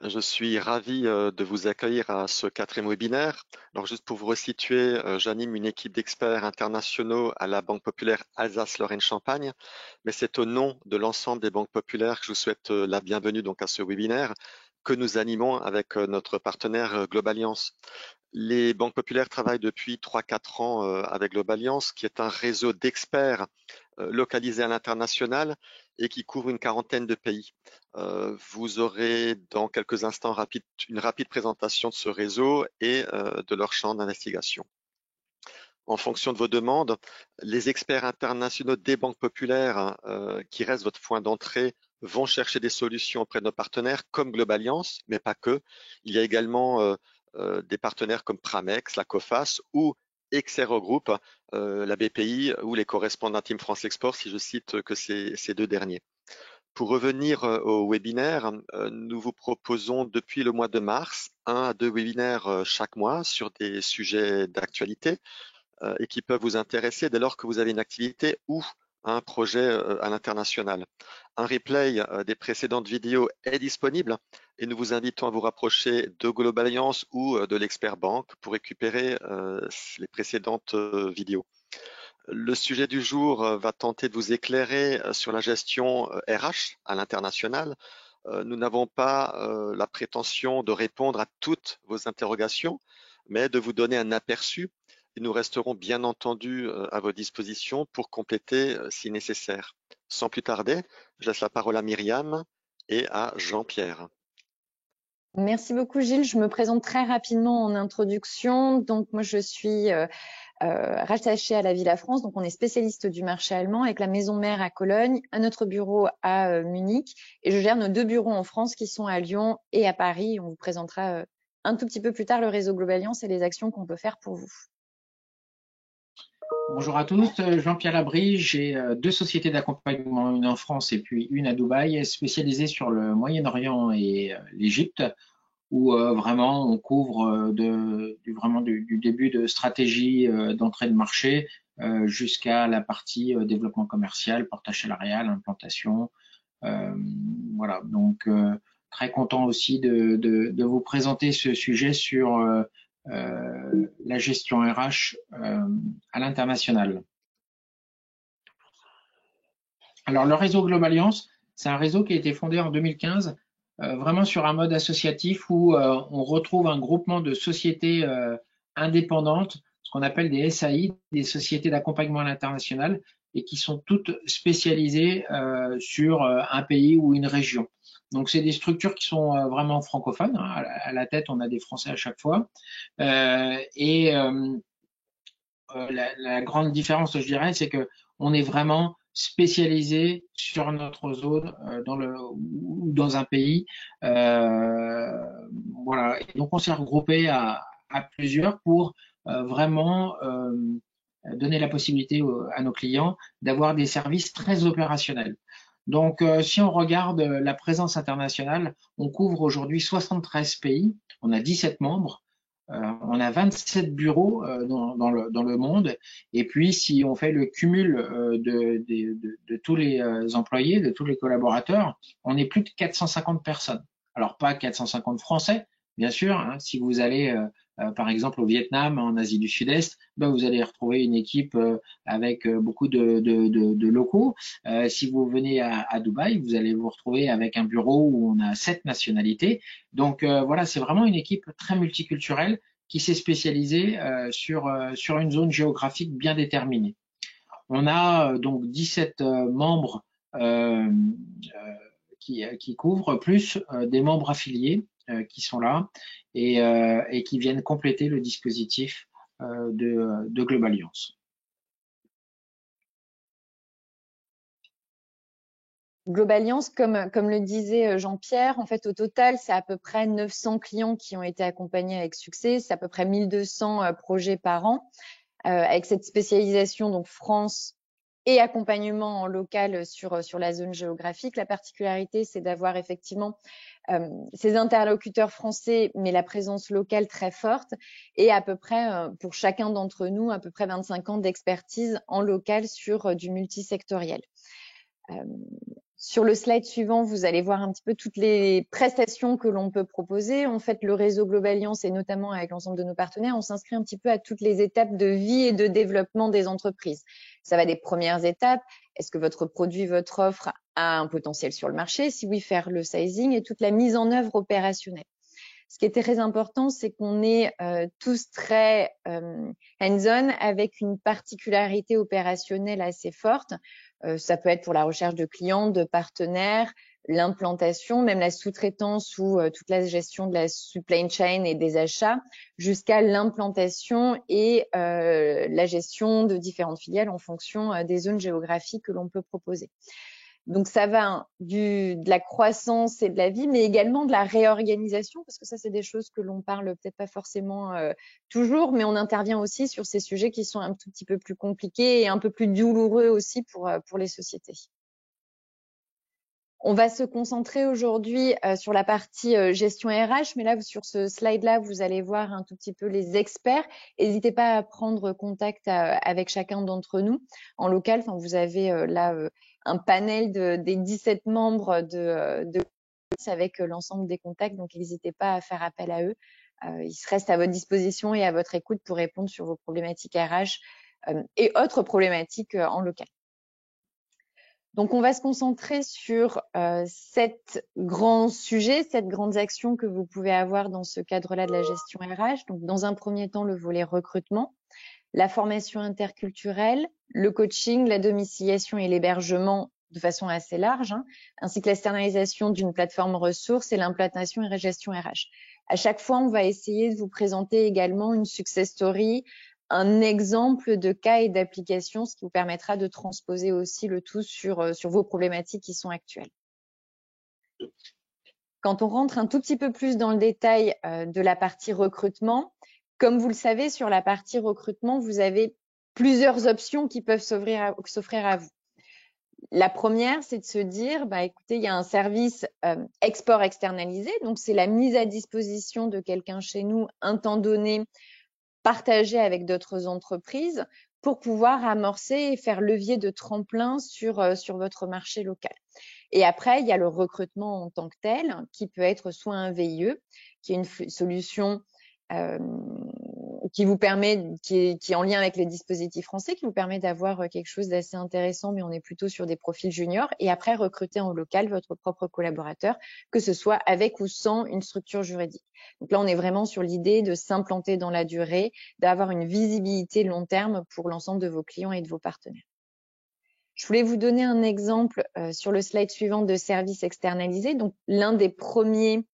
Je suis ravi de vous accueillir à ce quatrième webinaire. Alors juste pour vous resituer, j'anime une équipe d'experts internationaux à la Banque populaire Alsace-Lorraine-Champagne, mais c'est au nom de l'ensemble des banques populaires que je vous souhaite la bienvenue donc à ce webinaire que nous animons avec notre partenaire Globalliance. Les banques populaires travaillent depuis 3-4 ans avec Globalliance, qui est un réseau d'experts localisés à l'international et qui couvre une quarantaine de pays. Vous aurez dans quelques instants une rapide présentation de ce réseau et de leur champ d'investigation. En fonction de vos demandes, les experts internationaux des banques populaires, qui restent votre point d'entrée, vont chercher des solutions auprès de nos partenaires comme Globalliance, mais pas que. Il y a également des partenaires comme Pramex, la COFAS ou Exero Group, la BPI ou les correspondants Team France Export, si je cite que ces deux derniers. Pour revenir au webinaire, nous vous proposons depuis le mois de mars 1 à 2 webinaires chaque mois sur des sujets d'actualité et qui peuvent vous intéresser dès lors que vous avez une activité ou un projet à l'international. Un replay des précédentes vidéos est disponible et nous vous invitons à vous rapprocher de Global Alliance ou de l'Expert Banque pour récupérer les précédentes vidéos. Le sujet du jour va tenter de vous éclairer sur la gestion RH à l'international. Nous n'avons pas la prétention de répondre à toutes vos interrogations, mais de vous donner un aperçu et nous resterons bien entendu à vos dispositions pour compléter si nécessaire. Sans plus tarder, je laisse la parole à Myriam et à Jean-Pierre. Merci beaucoup Gilles. Je me présente très rapidement en introduction. Donc moi je suis rattachée à la Villa France. Donc on est spécialiste du marché allemand avec la maison mère à Cologne, un autre bureau à Munich et je gère nos 2 bureaux en France qui sont à Lyon et à Paris. On vous présentera un tout petit peu plus tard le réseau Globalliance et les actions qu'on peut faire pour vous. Bonjour à tous, Jean-Pierre Labrie, j'ai 2 sociétés d'accompagnement, une en France et puis une à Dubaï, spécialisées sur le Moyen-Orient et l'Égypte, où vraiment on couvre vraiment du début de stratégie d'entrée de marché jusqu'à la partie développement commercial, portage salarial, implantation. Voilà, donc très content aussi de vous présenter ce sujet sur la gestion RH à l'international. Alors, le réseau Globalliance, c'est un réseau qui a été fondé en 2015, vraiment sur un mode associatif où on retrouve un groupement de sociétés indépendantes, ce qu'on appelle des SAI, des sociétés d'accompagnement à l'international, et qui sont toutes spécialisées sur un pays ou une région. Donc, c'est des structures qui sont vraiment francophones. Hein. À la tête, on a des Français à chaque fois. La grande différence, je dirais, c'est que on est vraiment spécialisé sur notre zone ou dans un pays. Voilà. Et donc, on s'est regroupé à plusieurs pour vraiment donner la possibilité à nos clients d'avoir des services très opérationnels. Donc, si on regarde la présence internationale, on couvre aujourd'hui 73 pays, on a 17 membres. On a 27 bureaux dans le monde. Et puis, si on fait le cumul de tous les employés, de tous les collaborateurs, on est plus de 450 personnes. Alors, pas 450 Français, bien sûr. Hein. Si vous allez, par exemple, au Vietnam, en Asie du Sud-Est, ben, vous allez retrouver une équipe avec beaucoup de locaux. Si vous venez à Dubaï, vous allez vous retrouver avec un bureau où on a 7 nationalités. Donc voilà, c'est vraiment une équipe très multiculturelle qui s'est spécialisée sur une zone géographique bien déterminée. On a donc 17 membres qui couvrent, plus des membres affiliés qui sont là et qui viennent compléter le dispositif de Globalliance. Globalliance, comme le disait Jean-Pierre, en fait, au total, c'est à peu près 900 clients qui ont été accompagnés avec succès. C'est à peu près 1200 projets par an. Avec cette spécialisation, donc France et accompagnement en local sur la zone géographique. La particularité, c'est d'avoir effectivement ces interlocuteurs français, mais la présence locale très forte et à peu près, pour chacun d'entre nous, à peu près 25 ans d'expertise en local sur du multisectoriel. Sur le slide suivant, vous allez voir un petit peu toutes les prestations que l'on peut proposer. En fait, le réseau Globaliance, et notamment avec l'ensemble de nos partenaires, on s'inscrit un petit peu à toutes les étapes de vie et de développement des entreprises. Ça va des premières étapes. Est-ce que votre produit, votre offre a un potentiel sur le marché? Si oui, faire le sizing et toute la mise en œuvre opérationnelle. Ce qui est très important, c'est qu'on est tous très hands-on avec une particularité opérationnelle assez forte. Ça peut être pour la recherche de clients, de partenaires, l'implantation, même la sous-traitance ou toute la gestion de la supply chain et des achats, jusqu'à l'implantation et la gestion de différentes filiales en fonction des zones géographiques que l'on peut proposer. Donc, ça va de la croissance et de la vie, mais également de la réorganisation, parce que ça, c'est des choses que l'on parle peut-être pas forcément toujours, mais on intervient aussi sur ces sujets qui sont un tout petit peu plus compliqués et un peu plus douloureux aussi pour les sociétés. On va se concentrer aujourd'hui sur la partie gestion RH, mais là, sur ce slide-là, vous allez voir un tout petit peu les experts. N'hésitez pas à prendre contact avec chacun d'entre nous en local. Enfin, vous avez là un panel des 17 membres avec l'ensemble des contacts, donc n'hésitez pas à faire appel à eux. Ils restent à votre disposition et à votre écoute pour répondre sur vos problématiques RH et autres problématiques en local. Donc, on va se concentrer sur 7 grands sujets, 7 grandes actions que vous pouvez avoir dans ce cadre-là de la gestion RH. Donc, dans un premier temps, le volet recrutement, la formation interculturelle, le coaching, la domiciliation et l'hébergement de façon assez large, ainsi que l'externalisation d'une plateforme ressources et l'implantation et la gestion RH. À chaque fois, on va essayer de vous présenter également une success story, un exemple de cas et d'application, ce qui vous permettra de transposer aussi le tout sur vos problématiques qui sont actuelles. Quand on rentre un tout petit peu plus dans le détail de la partie recrutement, comme vous le savez, sur la partie recrutement, vous avez plusieurs options qui peuvent s'offrir à vous. La première, c'est de se dire, écoutez, il y a un service export externalisé, donc c'est la mise à disposition de quelqu'un chez nous un temps donné, partagé avec d'autres entreprises pour pouvoir amorcer et faire levier de tremplin sur votre marché local. Et après, il y a le recrutement en tant que tel, qui peut être soit un VIE, qui est une solution qui vous permet, qui est en lien avec les dispositifs français, qui vous permet d'avoir quelque chose d'assez intéressant, mais on est plutôt sur des profils juniors. Et après, recruter en local votre propre collaborateur, que ce soit avec ou sans une structure juridique. Donc là, on est vraiment sur l'idée de s'implanter dans la durée, d'avoir une visibilité long terme pour l'ensemble de vos clients et de vos partenaires. Je voulais vous donner un exemple sur le slide suivant de services externalisés. Donc, l'un des premiers,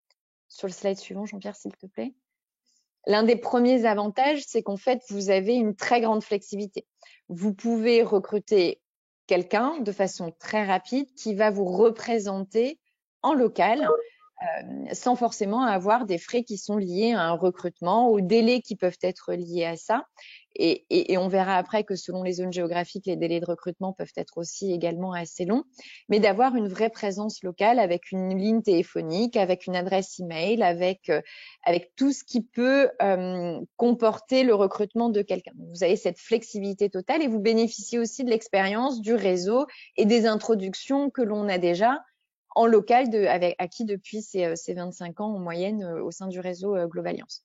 sur le slide suivant, Jean-Pierre, s'il te plaît. L'un des premiers avantages, c'est qu'en fait, vous avez une très grande flexibilité. Vous pouvez recruter quelqu'un de façon très rapide qui va vous représenter en local sans forcément avoir des frais qui sont liés à un recrutement, aux délais qui peuvent être liés à ça. Et on verra après que selon les zones géographiques, les délais de recrutement peuvent être aussi également assez longs, mais d'avoir une vraie présence locale avec une ligne téléphonique, avec une adresse email, avec tout ce qui peut comporter le recrutement de quelqu'un. Vous avez cette flexibilité totale et vous bénéficiez aussi de l'expérience, du réseau et des introductions que l'on a déjà en local acquis depuis ces 25 ans en moyenne au sein du réseau Globaliance.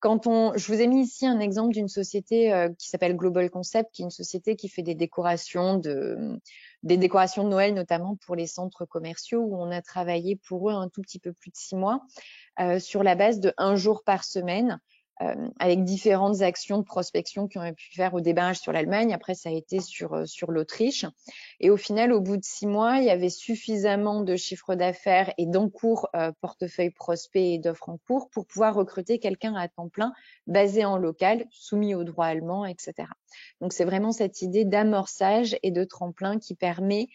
Je vous ai mis ici un exemple d'une société qui s'appelle Global Concept, qui est une société qui fait des décorations de Noël, notamment pour les centres commerciaux, où on a travaillé pour eux un tout petit peu plus de 6 mois sur la base de 1 jour par semaine, avec différentes actions de prospection qui ont pu faire au démarrage sur l'Allemagne. Après, ça a été sur l'Autriche. Et au final, au bout de 6 mois, il y avait suffisamment de chiffre d'affaires et d'encours portefeuille prospect et d'offres en cours pour pouvoir recruter quelqu'un à temps plein, basé en local, soumis au droit allemand, etc. Donc, c'est vraiment cette idée d'amorçage et de tremplin qui permet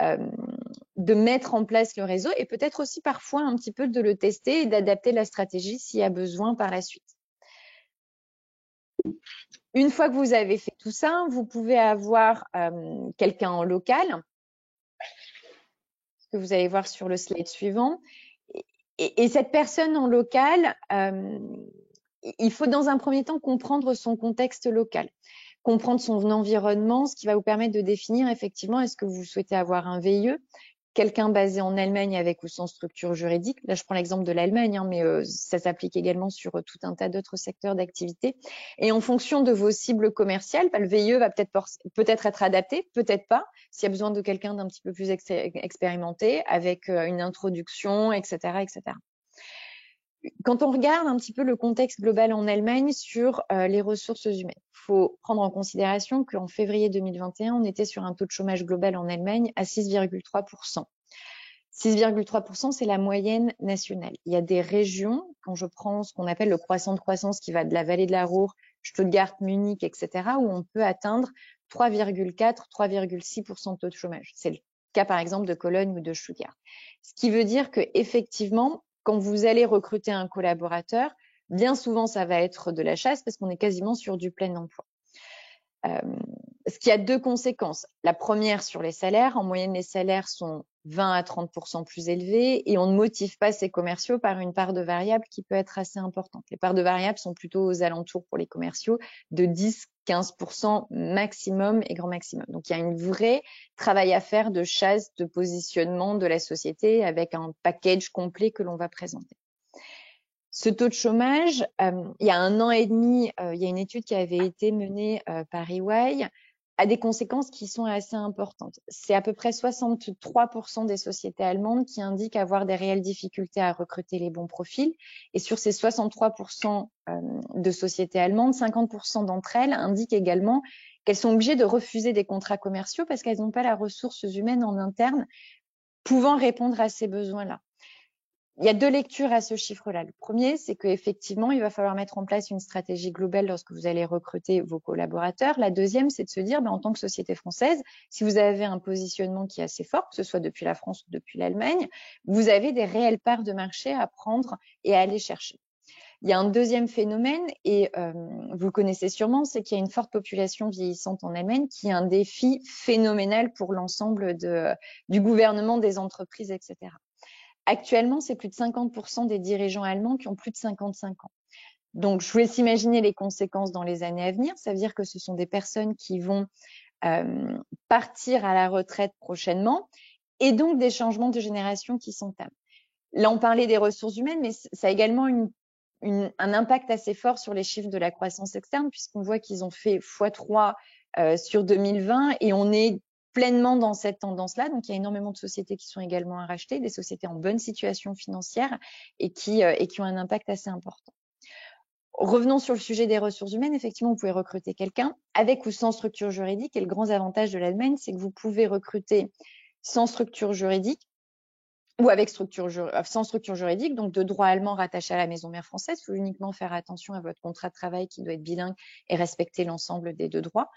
de mettre en place le réseau et peut-être aussi parfois un petit peu de le tester et d'adapter la stratégie s'il y a besoin par la suite. Une fois que vous avez fait tout ça, vous pouvez avoir quelqu'un en local, que vous allez voir sur le slide suivant. Et cette personne en local, il faut dans un premier temps comprendre son contexte local, comprendre son environnement, ce qui va vous permettre de définir effectivement est-ce que vous souhaitez avoir un VIE, quelqu'un basé en Allemagne avec ou sans structure juridique. Là, je prends l'exemple de l'Allemagne, hein, mais ça s'applique également sur tout un tas d'autres secteurs d'activité. Et en fonction de vos cibles commerciales, le VIE va peut-être être adapté, peut-être pas, s'il y a besoin de quelqu'un d'un petit peu plus expérimenté, avec une introduction, etc., etc. Quand on regarde un petit peu le contexte global en Allemagne sur les ressources humaines, il faut prendre en considération qu'en février 2021, on était sur un taux de chômage global en Allemagne à 6,3%. 6,3%, c'est la moyenne nationale. Il y a des régions, quand je prends ce qu'on appelle le croissant de croissance qui va de la vallée de la Ruhr, Stuttgart, Munich, etc., où on peut atteindre 3,4, 3,6% de taux de chômage. C'est le cas, par exemple, de Cologne ou de Stuttgart. Ce qui veut dire que effectivement, quand vous allez recruter un collaborateur, bien souvent, ça va être de la chasse parce qu'on est quasiment sur du plein emploi. Ce qui a deux conséquences. La première sur les salaires. En moyenne, les salaires sont 20 à 30% plus élevés et on ne motive pas ces commerciaux par une part de variable qui peut être assez importante. Les parts de variable sont plutôt aux alentours pour les commerciaux de 10-15% maximum et grand maximum. Donc, il y a une vraie travail à faire de chasse, de positionnement de la société avec un package complet que l'on va présenter. Ce taux de chômage, il y a 1 an et demi, il y a une étude qui avait été menée par EY, a des conséquences qui sont assez importantes. C'est à peu près 63% des sociétés allemandes qui indiquent avoir des réelles difficultés à recruter les bons profils. Et sur ces 63% de sociétés allemandes, 50% d'entre elles indiquent également qu'elles sont obligées de refuser des contrats commerciaux parce qu'elles n'ont pas la ressource humaine en interne pouvant répondre à ces besoins-là. Il y a deux lectures à ce chiffre-là. Le premier, c'est qu'effectivement, il va falloir mettre en place une stratégie globale lorsque vous allez recruter vos collaborateurs. La deuxième, c'est de se dire, en tant que société française, si vous avez un positionnement qui est assez fort, que ce soit depuis la France ou depuis l'Allemagne, vous avez des réelles parts de marché à prendre et à aller chercher. Il y a un deuxième phénomène, et vous le connaissez sûrement, c'est qu'il y a une forte population vieillissante en Allemagne qui est un défi phénoménal pour l'ensemble du gouvernement, des entreprises, etc. Actuellement, c'est plus de 50% des dirigeants allemands qui ont plus de 55 ans. Donc, je vous laisse imaginer les conséquences dans les années à venir. Ça veut dire que ce sont des personnes qui vont partir à la retraite prochainement et donc des changements de génération qui s'entament. Là, on parlait des ressources humaines, mais ça a également un impact assez fort sur les chiffres de la croissance externe puisqu'on voit qu'ils ont fait x3 sur 2020 et on est pleinement dans cette tendance-là. Donc, il y a énormément de sociétés qui sont également à racheter, des sociétés en bonne situation financière et qui ont un impact assez important. Revenons sur le sujet des ressources humaines. Effectivement, vous pouvez recruter quelqu'un avec ou sans structure juridique. Et le grand avantage de l'Allemagne, c'est que vous pouvez recruter sans structure juridique ou avec sans structure juridique, donc de droit allemand rattaché à la maison mère française. Il faut uniquement faire attention à votre contrat de travail qui doit être bilingue et respecter l'ensemble des deux droits.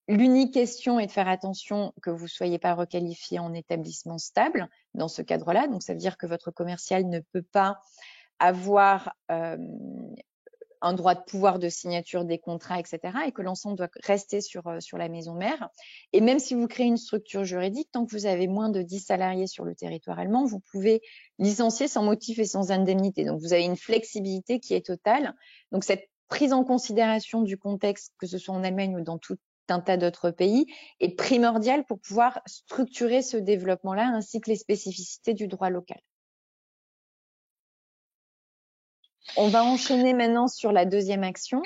L'unique question est de faire attention que vous ne soyez pas requalifié en établissement stable dans ce cadre-là. Donc, ça veut dire que votre commercial ne peut pas avoir un droit de pouvoir de signature des contrats, etc. et que l'ensemble doit rester sur la maison mère. Et même si vous créez une structure juridique, tant que vous avez moins de 10 salariés sur le territoire allemand, vous pouvez licencier sans motif et sans indemnité. Donc, vous avez une flexibilité qui est totale. Donc, cette prise en considération du contexte, que ce soit en Allemagne ou dans tout un tas d'autres pays, est primordiale pour pouvoir structurer ce développement-là ainsi que les spécificités du droit local. On va enchaîner maintenant sur la deuxième action.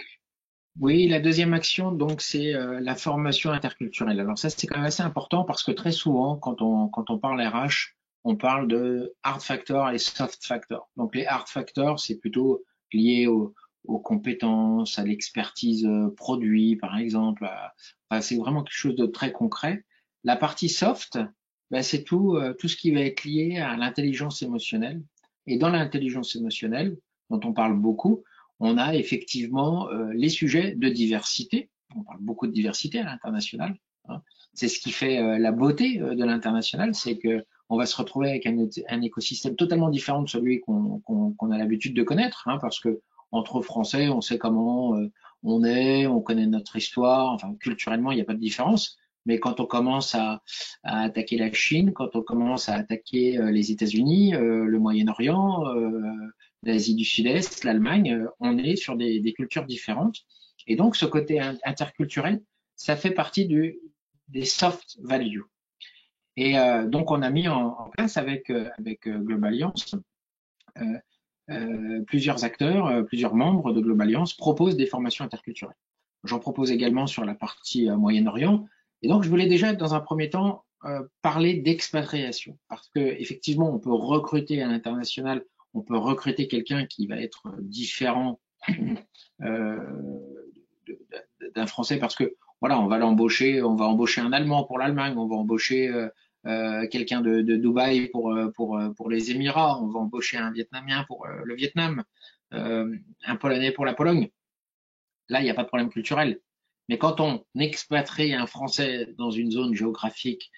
Oui, la deuxième action, donc, c'est la formation interculturelle. Alors ça, c'est quand même assez important parce que très souvent, quand on parle RH, on parle de hard factor et soft factor. Donc les hard factors, c'est plutôt lié aux compétences, à l'expertise produit, par exemple. Enfin, c'est vraiment quelque chose de très concret. La partie soft, c'est tout ce qui va être lié à l'intelligence émotionnelle. Et dans l'intelligence émotionnelle, dont on parle beaucoup, on a effectivement les sujets de diversité. On parle beaucoup de diversité à l'international. Hein. C'est ce qui fait la beauté de l'international, c'est que on va se retrouver avec un écosystème totalement différent de celui qu'on a l'habitude de connaître, hein, parce que entre Français, on sait comment on est, on connaît notre histoire. Enfin, culturellement, il n'y a pas de différence. Mais quand on commence à attaquer la Chine, quand on commence à attaquer les États-Unis, le Moyen-Orient, l'Asie du Sud-Est, l'Allemagne, on est sur des cultures différentes. Et donc, ce côté interculturel, ça fait partie des soft values. Et donc, on a mis en place avec Globaliance, plusieurs acteurs, plusieurs membres de Globaliance proposent des formations interculturelles. J'en propose également sur la partie Moyen-Orient. Et donc, je voulais déjà, dans un premier temps, parler d'expatriation, parce que effectivement, on peut recruter à l'international, on peut recruter quelqu'un qui va être différent d'un Français, parce que voilà, on va embaucher un Allemand pour l'Allemagne, on va embaucher quelqu'un de Dubaï pour les Émirats, on va embaucher un Vietnamien pour le Vietnam, un Polonais pour la Pologne. Là, il n'y a pas de problème culturel. Mais quand on expatrie un Français dans une zone géographique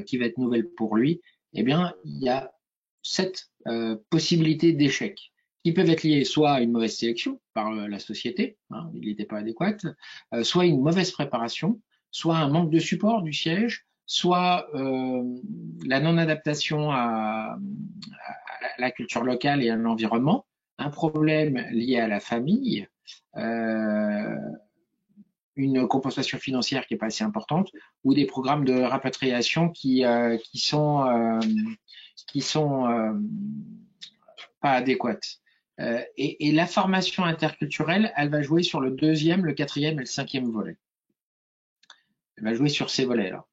qui va être nouvelle pour lui, eh bien, il y a cette possibilité d'échec qui peuvent être liées soit à une mauvaise sélection par la société, hein, il n'était pas adéquat, soit une mauvaise préparation, soit un manque de support du siège, soit la non-adaptation à la culture locale et à l'environnement, un problème lié à la famille, une compensation financière qui est pas assez importante, ou des programmes de rapatriation qui sont pas adéquates. Et la formation interculturelle, elle va jouer sur le deuxième, le quatrième et le cinquième volet. Elle va jouer sur ces volets-là.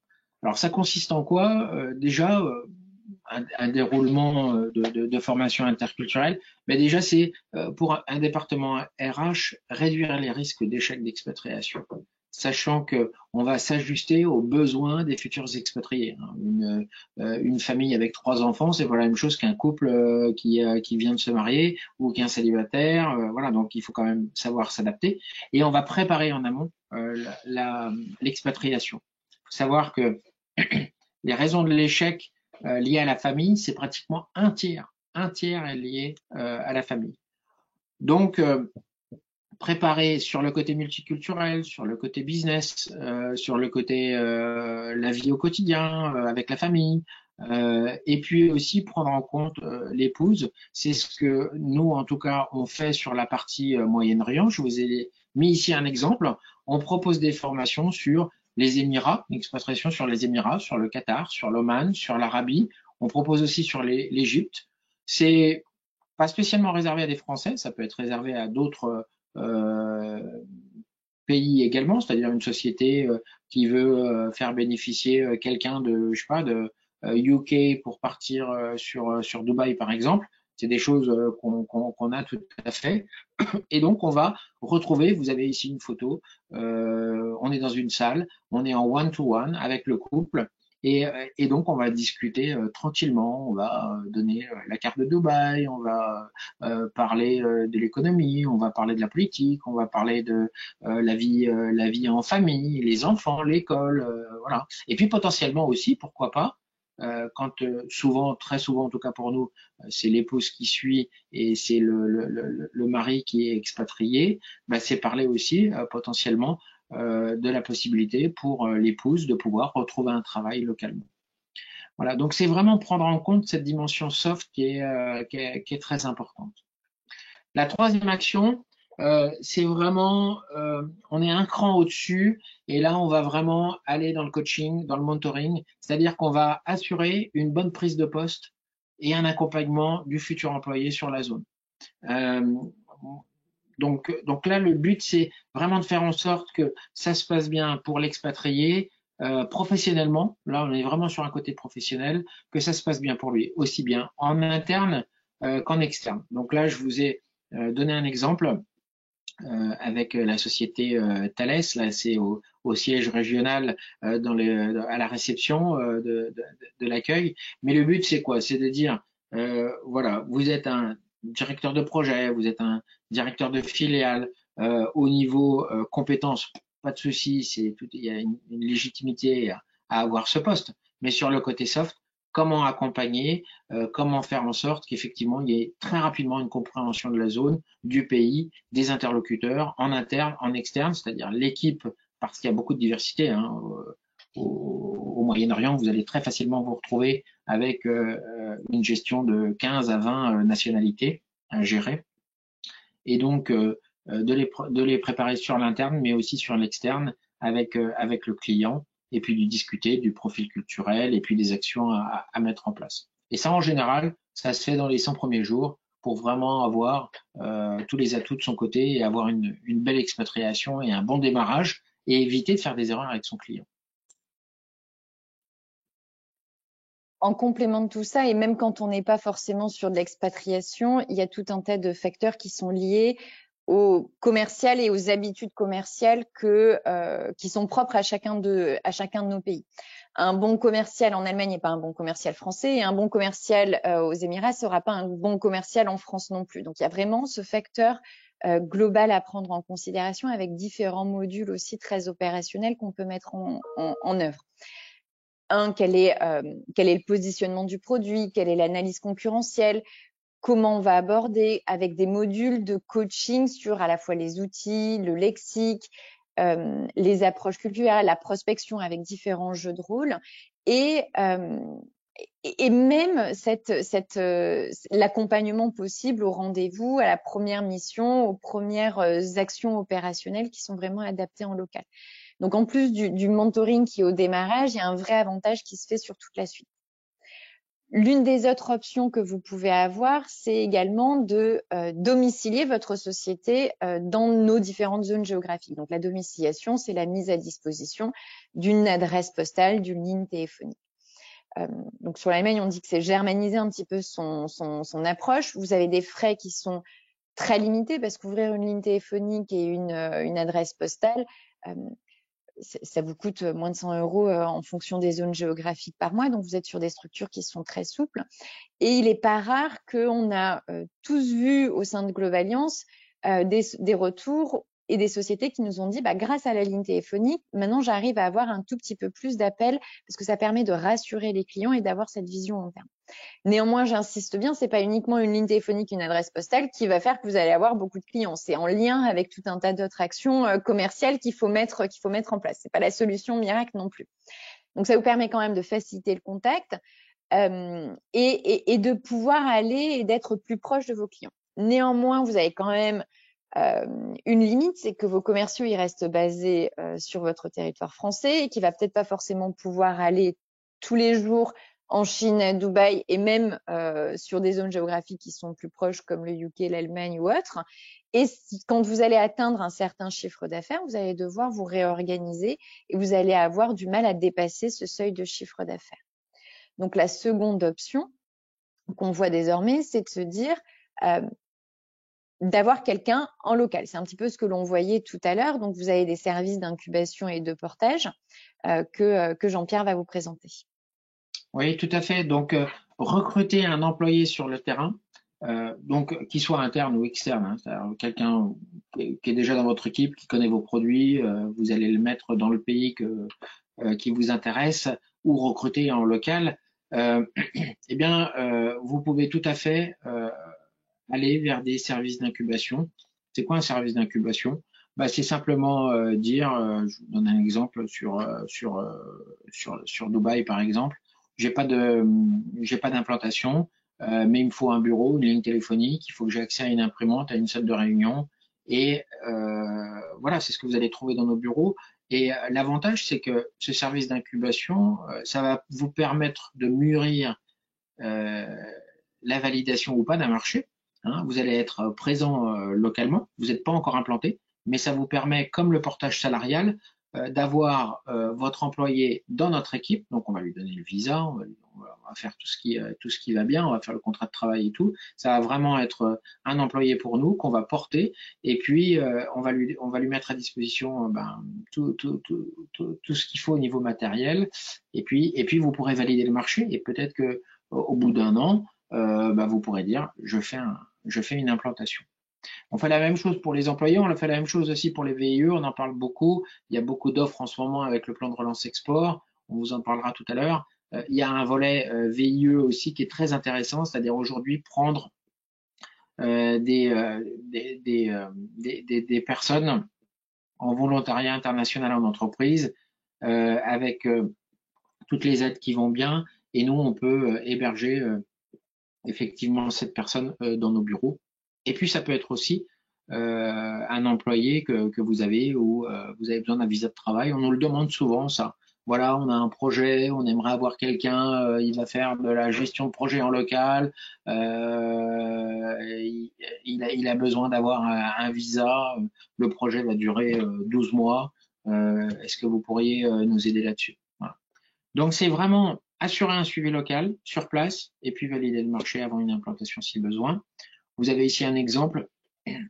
Alors, ça consiste en quoi? Déjà, un déroulement de formation interculturelle, mais déjà, c'est pour un département RH, réduire les risques d'échec d'expatriation, sachant qu'on va s'ajuster aux besoins des futurs expatriés. Une famille avec 3 enfants, c'est pas la même chose qu'un couple qui vient de se marier ou qu'un célibataire. Voilà, donc il faut quand même savoir s'adapter. Et on va préparer en amont l'expatriation. Il faut savoir que les raisons de l'échec liées à la famille, c'est pratiquement un tiers est lié à la famille. Donc, préparer sur le côté multiculturel, sur le côté business, sur le côté la vie au quotidien avec la famille, et puis aussi prendre en compte l'épouse. C'est ce que nous, en tout cas, on fait sur la partie Moyen-Orient. Je vous ai mis ici un exemple. On propose des formations sur les Émirats, une expatriation sur les Émirats, sur le Qatar, sur l'Oman, sur l'Arabie. On propose aussi sur l'Égypte. C'est pas spécialement réservé à des Français, ça peut être réservé à d'autres pays également, c'est-à-dire une société qui veut faire bénéficier quelqu'un de, je sais pas, de UK pour partir sur Dubaï par exemple. C'est des choses qu'on a tout à fait. Et donc on va retrouver, vous avez ici une photo, on est dans une salle, on est en one-to-one avec le couple. Et donc, on va discuter tranquillement, on va donner la carte de Dubaï, on va parler de l'économie, on va parler de la politique, on va parler de la vie en famille, les enfants, l'école, voilà. Et puis potentiellement aussi, pourquoi pas, quand souvent, très souvent en tout cas pour nous, c'est l'épouse qui suit et c'est le mari qui est expatrié, bah, c'est parler aussi potentiellement de la possibilité pour l'épouse de pouvoir retrouver un travail localement. Voilà, donc c'est vraiment prendre en compte cette dimension soft qui est très importante. La troisième action, c'est vraiment, on est un cran au-dessus et là, on va vraiment aller dans le coaching, dans le mentoring, c'est-à-dire qu'on va assurer une bonne prise de poste et un accompagnement du futur employé sur la zone. Donc là, le but, c'est vraiment de faire en sorte que ça se passe bien pour l'expatrié, professionnellement. Là, on est vraiment sur un côté professionnel, que ça se passe bien pour lui, aussi bien en interne qu'en externe. Donc là, je vous ai donné un exemple avec la société Thales. Là, c'est au siège régional à la réception de l'accueil. Mais le but, c'est quoi? C'est de dire, voilà, vous êtes un directeur de projet, vous êtes un directeur de filiale, au niveau compétences, pas de souci, il y a une légitimité à avoir ce poste. Mais sur le côté soft, comment accompagner, comment faire en sorte qu'effectivement il y ait très rapidement une compréhension de la zone, du pays, des interlocuteurs, en interne, en externe, c'est-à-dire l'équipe, parce qu'il y a beaucoup de diversité. Hein, au Moyen-Orient, vous allez très facilement vous retrouver avec une gestion de 15 à 20 nationalités à gérer. Et donc, de les préparer sur l'interne, mais aussi sur l'externe avec le client et puis du discuter, du profil culturel, et puis des actions à mettre en place. Et ça, en général, ça se fait dans les 100 premiers jours pour vraiment avoir tous les atouts de son côté et avoir une belle expatriation et un bon démarrage et éviter de faire des erreurs avec son client. En complément de tout ça, et même quand on n'est pas forcément sur de l'expatriation, il y a tout un tas de facteurs qui sont liés au commercial et aux habitudes commerciales qui sont propres à chacun de nos pays. Un bon commercial en Allemagne n'est pas un bon commercial français, et un bon commercial aux Émirats ne sera pas un bon commercial en France non plus. Donc il y a vraiment ce facteur global à prendre en considération, avec différents modules aussi très opérationnels qu'on peut mettre en œuvre. Quel est le positionnement du produit, quelle est l'analyse concurrentielle, comment on va aborder, avec des modules de coaching sur à la fois les outils, le lexique, les approches culturelles, la prospection avec différents jeux de rôle, et même l'accompagnement possible au rendez-vous, à la première mission, aux premières actions opérationnelles qui sont vraiment adaptées en local. Donc, en plus du mentoring qui est au démarrage, il y a un vrai avantage qui se fait sur toute la suite. L'une des autres options que vous pouvez avoir, c'est également de domicilier votre société dans nos différentes zones géographiques. Donc, la domiciliation, c'est la mise à disposition d'une adresse postale, d'une ligne téléphonique. Donc, sur l'Allemagne, on dit que c'est germaniser un petit peu son approche. Vous avez des frais qui sont très limités parce qu'ouvrir une ligne téléphonique et une adresse postale, ça vous coûte moins de 100 € en fonction des zones géographiques par mois. Donc, vous êtes sur des structures qui sont très souples. Et il n'est pas rare qu'on a tous vu au sein de Globaliance des retours et des sociétés qui nous ont dit, grâce à la ligne téléphonique, maintenant, j'arrive à avoir un tout petit peu plus d'appels parce que ça permet de rassurer les clients et d'avoir cette vision long terme. Néanmoins, j'insiste bien, c'est pas uniquement une ligne téléphonique, une adresse postale qui va faire que vous allez avoir beaucoup de clients. C'est en lien avec tout un tas d'autres actions commerciales qu'il faut mettre en place. C'est pas la solution miracle non plus. Donc, ça vous permet quand même de faciliter le contact et de pouvoir aller et d'être plus proche de vos clients. Néanmoins, vous avez quand même une limite, c'est que vos commerciaux ils restent basés sur votre territoire français et qu'il va peut-être pas forcément pouvoir aller tous les jours en Chine, à Dubaï, et même sur des zones géographiques qui sont plus proches comme le UK, l'Allemagne ou autres. Et quand vous allez atteindre un certain chiffre d'affaires, vous allez devoir vous réorganiser et vous allez avoir du mal à dépasser ce seuil de chiffre d'affaires. Donc la seconde option qu'on voit désormais, c'est de se dire d'avoir quelqu'un en local. C'est un petit peu ce que l'on voyait tout à l'heure. Donc vous avez des services d'incubation et de portage que Jean-Pierre va vous présenter. Oui, tout à fait. Donc, recruter un employé sur le terrain, donc qu'il soit interne ou externe, hein, c'est-à-dire quelqu'un qui est déjà dans votre équipe, qui connaît vos produits, vous allez le mettre dans le pays qui vous intéresse, ou recruter en local, eh bien, vous pouvez tout à fait aller vers des services d'incubation. C'est quoi un service d'incubation? C'est simplement dire, je vous donne un exemple sur Dubaï par exemple. J'ai pas d'implantation, mais il me faut un bureau, une ligne téléphonique, il faut que j'ai accès à une imprimante, à une salle de réunion, et voilà, c'est ce que vous allez trouver dans nos bureaux. Et l'avantage, c'est que ce service d'incubation, ça va vous permettre de mûrir la validation ou pas d'un marché. Hein, vous allez être présent localement, vous n'êtes pas encore implanté, mais ça vous permet, comme le portage salarial, d'avoir votre employé dans notre équipe. Donc, on va lui donner le visa, on va faire tout ce qui va bien, on va faire le contrat de travail et tout. Ça va vraiment être un employé pour nous qu'on va porter, et puis on va lui mettre à disposition tout ce qu'il faut au niveau matériel. Et puis vous pourrez valider le marché, et peut-être que au bout d'un an, vous pourrez dire je fais une implantation. On fait la même chose pour les employés, on fait la même chose aussi pour les VIE, on en parle beaucoup. Il y a beaucoup d'offres en ce moment avec le plan de relance export, on vous en parlera tout à l'heure. Il y a un volet VIE aussi qui est très intéressant, c'est-à-dire aujourd'hui prendre des personnes en volontariat international en entreprise avec toutes les aides qui vont bien, et nous on peut héberger effectivement cette personne dans nos bureaux. Et puis ça peut être aussi un employé que vous avez, ou vous avez besoin d'un visa de travail. On nous le demande souvent, ça. voilà, on a un projet, on aimerait avoir quelqu'un, il va faire de la gestion de projet en local, il a besoin d'avoir un visa, le projet va durer 12 mois, est-ce que vous pourriez nous aider là-dessus? Voilà. Donc c'est vraiment assurer un suivi local sur place et puis valider le marché avant une implantation si besoin. Vous avez ici un exemple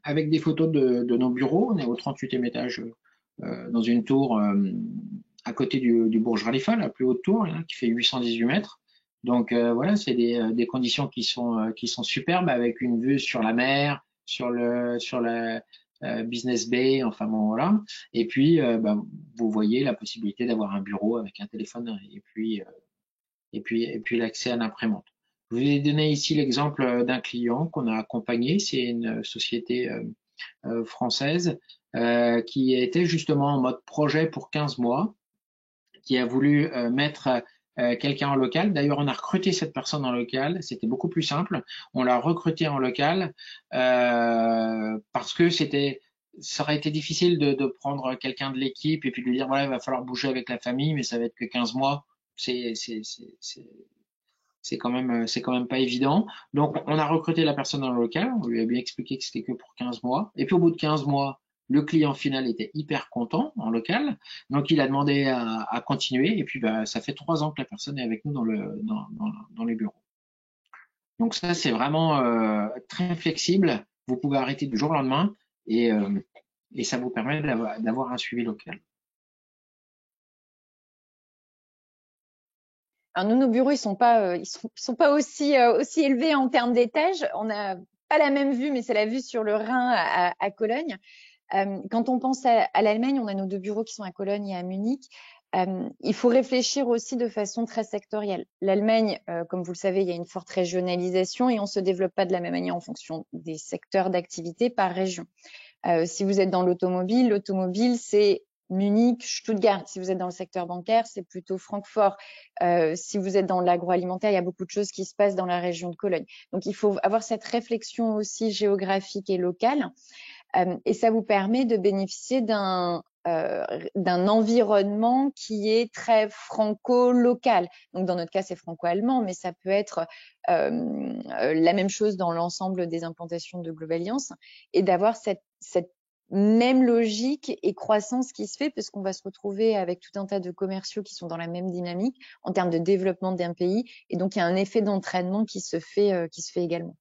avec des photos de nos bureaux. On est au 38e étage dans une tour à côté du Burj Khalifa, la plus haute tour, hein, qui fait 818 mètres. Donc voilà, c'est des conditions qui sont superbes avec une vue sur la mer, sur la Business Bay, enfin bon voilà. Et puis vous voyez la possibilité d'avoir un bureau avec un téléphone et puis l'accès à l'imprimante. Je vous ai donné ici l'exemple d'un client qu'on a accompagné, c'est une société française qui était justement en mode projet pour 15 mois, qui a voulu mettre quelqu'un en local. D'ailleurs, on a recruté cette personne en local. C'était beaucoup plus simple. On l'a recruté en local parce que ça aurait été difficile de prendre quelqu'un de l'équipe et puis de lui dire voilà, il va falloir bouger avec la famille, mais ça va être que 15 mois. C'est quand même pas évident. Donc, on a recruté la personne dans le local, on lui a bien expliqué que c'était que pour 15 mois. Et puis, au bout de 15 mois, le client final était hyper content en local. Donc, il a demandé à continuer. Et puis, ça fait 3 ans que la personne est avec nous dans les bureaux. Donc, ça, c'est vraiment très flexible. Vous pouvez arrêter du jour au lendemain et ça vous permet d'avoir un suivi local. Alors nous, nos bureaux, ils sont pas aussi élevés en termes d'étages. On n'a pas la même vue, mais c'est la vue sur le Rhin à Cologne. Quand on pense à l'Allemagne, on a nos 2 bureaux qui sont à Cologne et à Munich. Il faut réfléchir aussi de façon très sectorielle. L'Allemagne, comme vous le savez, il y a une forte régionalisation et on se développe pas de la même manière en fonction des secteurs d'activité par région. Si vous êtes dans l'automobile, c'est Munich, Stuttgart. Si vous êtes dans le secteur bancaire, c'est plutôt Francfort. Si vous êtes dans l'agroalimentaire, il y a beaucoup de choses qui se passent dans la région de Cologne. Donc, il faut avoir cette réflexion aussi géographique et locale. Et ça vous permet de bénéficier d'un environnement qui est très franco-local. Donc, dans notre cas, c'est franco-allemand, mais ça peut être la même chose dans l'ensemble des implantations de Globaliance et d'avoir cette même logique et croissance qui se fait parce qu'on va se retrouver avec tout un tas de commerciaux qui sont dans la même dynamique en termes de développement d'un pays. Et donc, il y a un effet d'entraînement qui se fait également.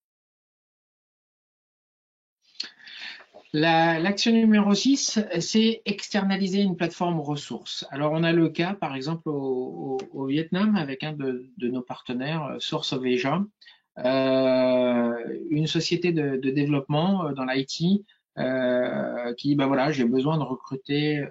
L'action numéro 6, c'est externaliser une plateforme ressources. Alors, on a le cas, par exemple, au Vietnam, avec un de nos partenaires, Source of Asia, une société de développement dans l'IT qui dit, voilà, j'ai besoin de recruter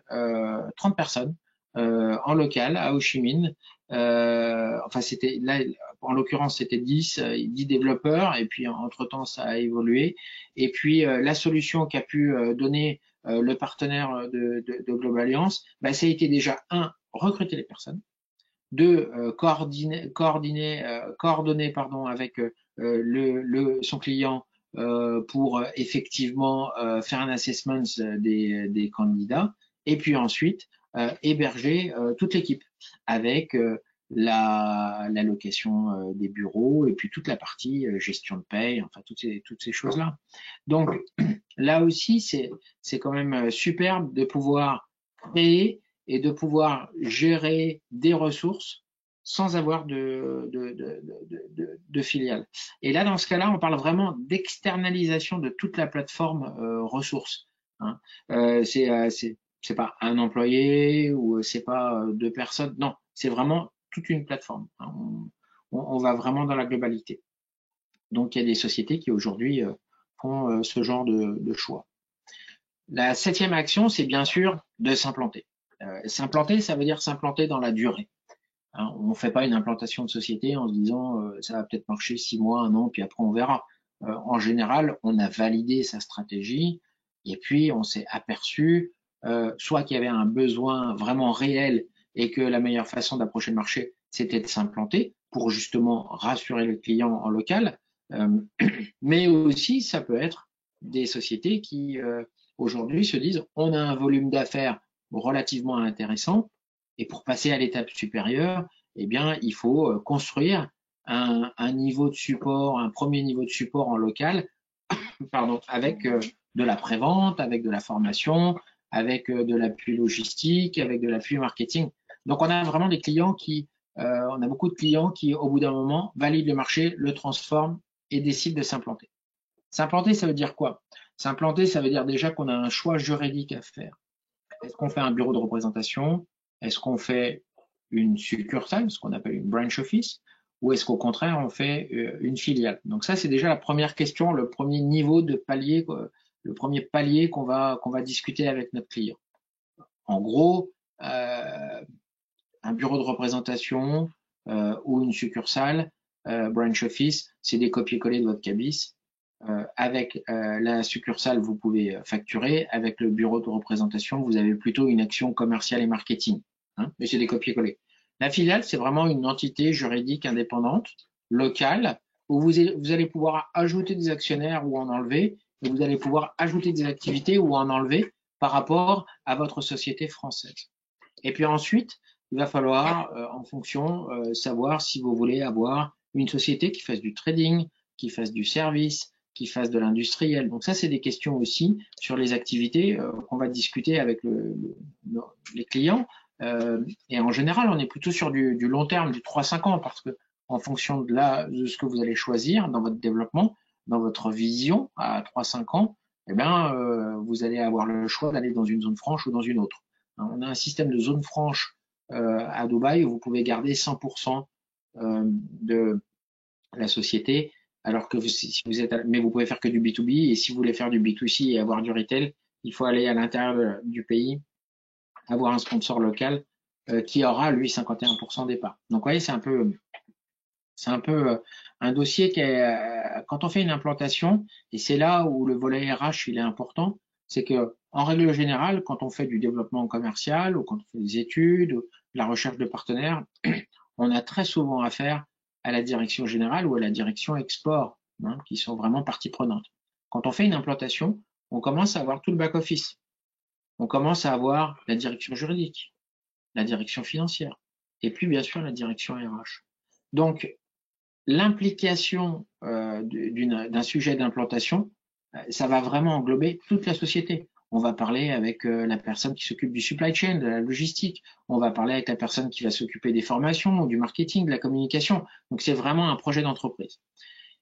30 personnes en local à Ho Chi Minh. Enfin, c'était là, en l'occurrence, c'était 10 développeurs, et puis entre-temps, ça a évolué. Et puis, la solution qu'a pu donner le partenaire de Globaliance, ça a été déjà, recruter les personnes, 2, coordonner avec son client pour effectivement faire un assessment des candidats, et puis ensuite héberger toute l'équipe avec la location des bureaux et puis toute la partie gestion de paye, enfin toutes ces choses-là. Donc là aussi, c'est quand même superbe de pouvoir créer et de pouvoir gérer des ressources sans avoir de filiale. Et là, dans ce cas-là, on parle vraiment d'externalisation de toute la plateforme ressources. Hein. C'est pas un employé ou c'est pas 2 personnes. Non, c'est vraiment toute une plateforme. Hein. On va vraiment dans la globalité. Donc, il y a des sociétés qui aujourd'hui font ce genre de choix. La 7e action, c'est bien sûr de s'implanter. S'implanter, ça veut dire s'implanter dans la durée. Hein, on ne fait pas une implantation de société en se disant ça va peut-être marcher 6 mois, 1 an, puis après on verra. En général, on a validé sa stratégie et puis on s'est aperçu soit qu'il y avait un besoin vraiment réel et que la meilleure façon d'approcher le marché, c'était de s'implanter pour justement rassurer le client en local. Mais aussi, ça peut être des sociétés qui aujourd'hui se disent on a un volume d'affaires relativement intéressant, Et pour passer à l'étape supérieure, eh bien, il faut construire un niveau de support, un premier niveau de support en local, pardon, avec de la prévente, avec de la formation, avec de l'appui logistique, avec de l'appui marketing. Donc, on a vraiment des clients on a beaucoup de clients qui, au bout d'un moment, valident le marché, le transforment et décident de s'implanter. S'implanter, ça veut dire quoi? S'implanter, ça veut dire déjà qu'on a un choix juridique à faire. Est-ce qu'on fait un bureau de représentation? Est-ce qu'on fait une succursale, ce qu'on appelle une branch office? Ou est-ce qu'au contraire, on fait une filiale? Donc ça, c'est déjà la première question, le premier niveau de palier, le premier palier qu'on va discuter avec notre client. En gros, un bureau de représentation ou une succursale, branch office, c'est des copier-coller de votre cabis. Avec la succursale, vous pouvez facturer. Avec le bureau de représentation, vous avez plutôt une action commerciale et marketing. Mais c'est des copier-coller. La filiale, c'est vraiment une entité juridique indépendante, locale, où vous allez pouvoir ajouter des actionnaires ou en enlever, et vous allez pouvoir ajouter des activités ou en enlever par rapport à votre société française. Et puis ensuite, il va falloir, en fonction, savoir si vous voulez avoir une société qui fasse du trading, qui fasse du service, qui fasse de l'industriel. Donc ça, c'est des questions aussi sur les activités qu'on va discuter avec les clients. Et en général, on est plutôt sur du long terme, du 3-5 ans, parce que en fonction de ce que vous allez choisir dans votre développement, dans votre vision à 3-5 ans, eh bien, vous allez avoir le choix d'aller dans une zone franche ou dans une autre. On a un système de zone franche à Dubaï où vous pouvez garder 100% de la société, alors que si vous êtes, mais vous pouvez faire que du B2B, et si vous voulez faire du B2C et avoir du retail, il faut aller à l'intérieur du pays, avoir un sponsor local qui aura lui 51% des parts. Donc, vous voyez, c'est un peu un dossier qui est, quand on fait une implantation, et c'est là où le volet RH il est important, c'est que en règle générale, quand on fait du développement commercial ou quand on fait des études, ou la recherche de partenaires, on a très souvent affaire à la direction générale ou à la direction export, qui sont vraiment partie prenante. Quand on fait une implantation, on commence à avoir tout le back-office. On commence à avoir la direction juridique, la direction financière, et puis bien sûr la direction RH. Donc, l'implication d'un sujet d'implantation, ça va vraiment englober toute la société. On va parler avec la personne qui s'occupe du supply chain, de la logistique. On va parler avec la personne qui va s'occuper des formations, du marketing, de la communication. Donc, c'est vraiment un projet d'entreprise.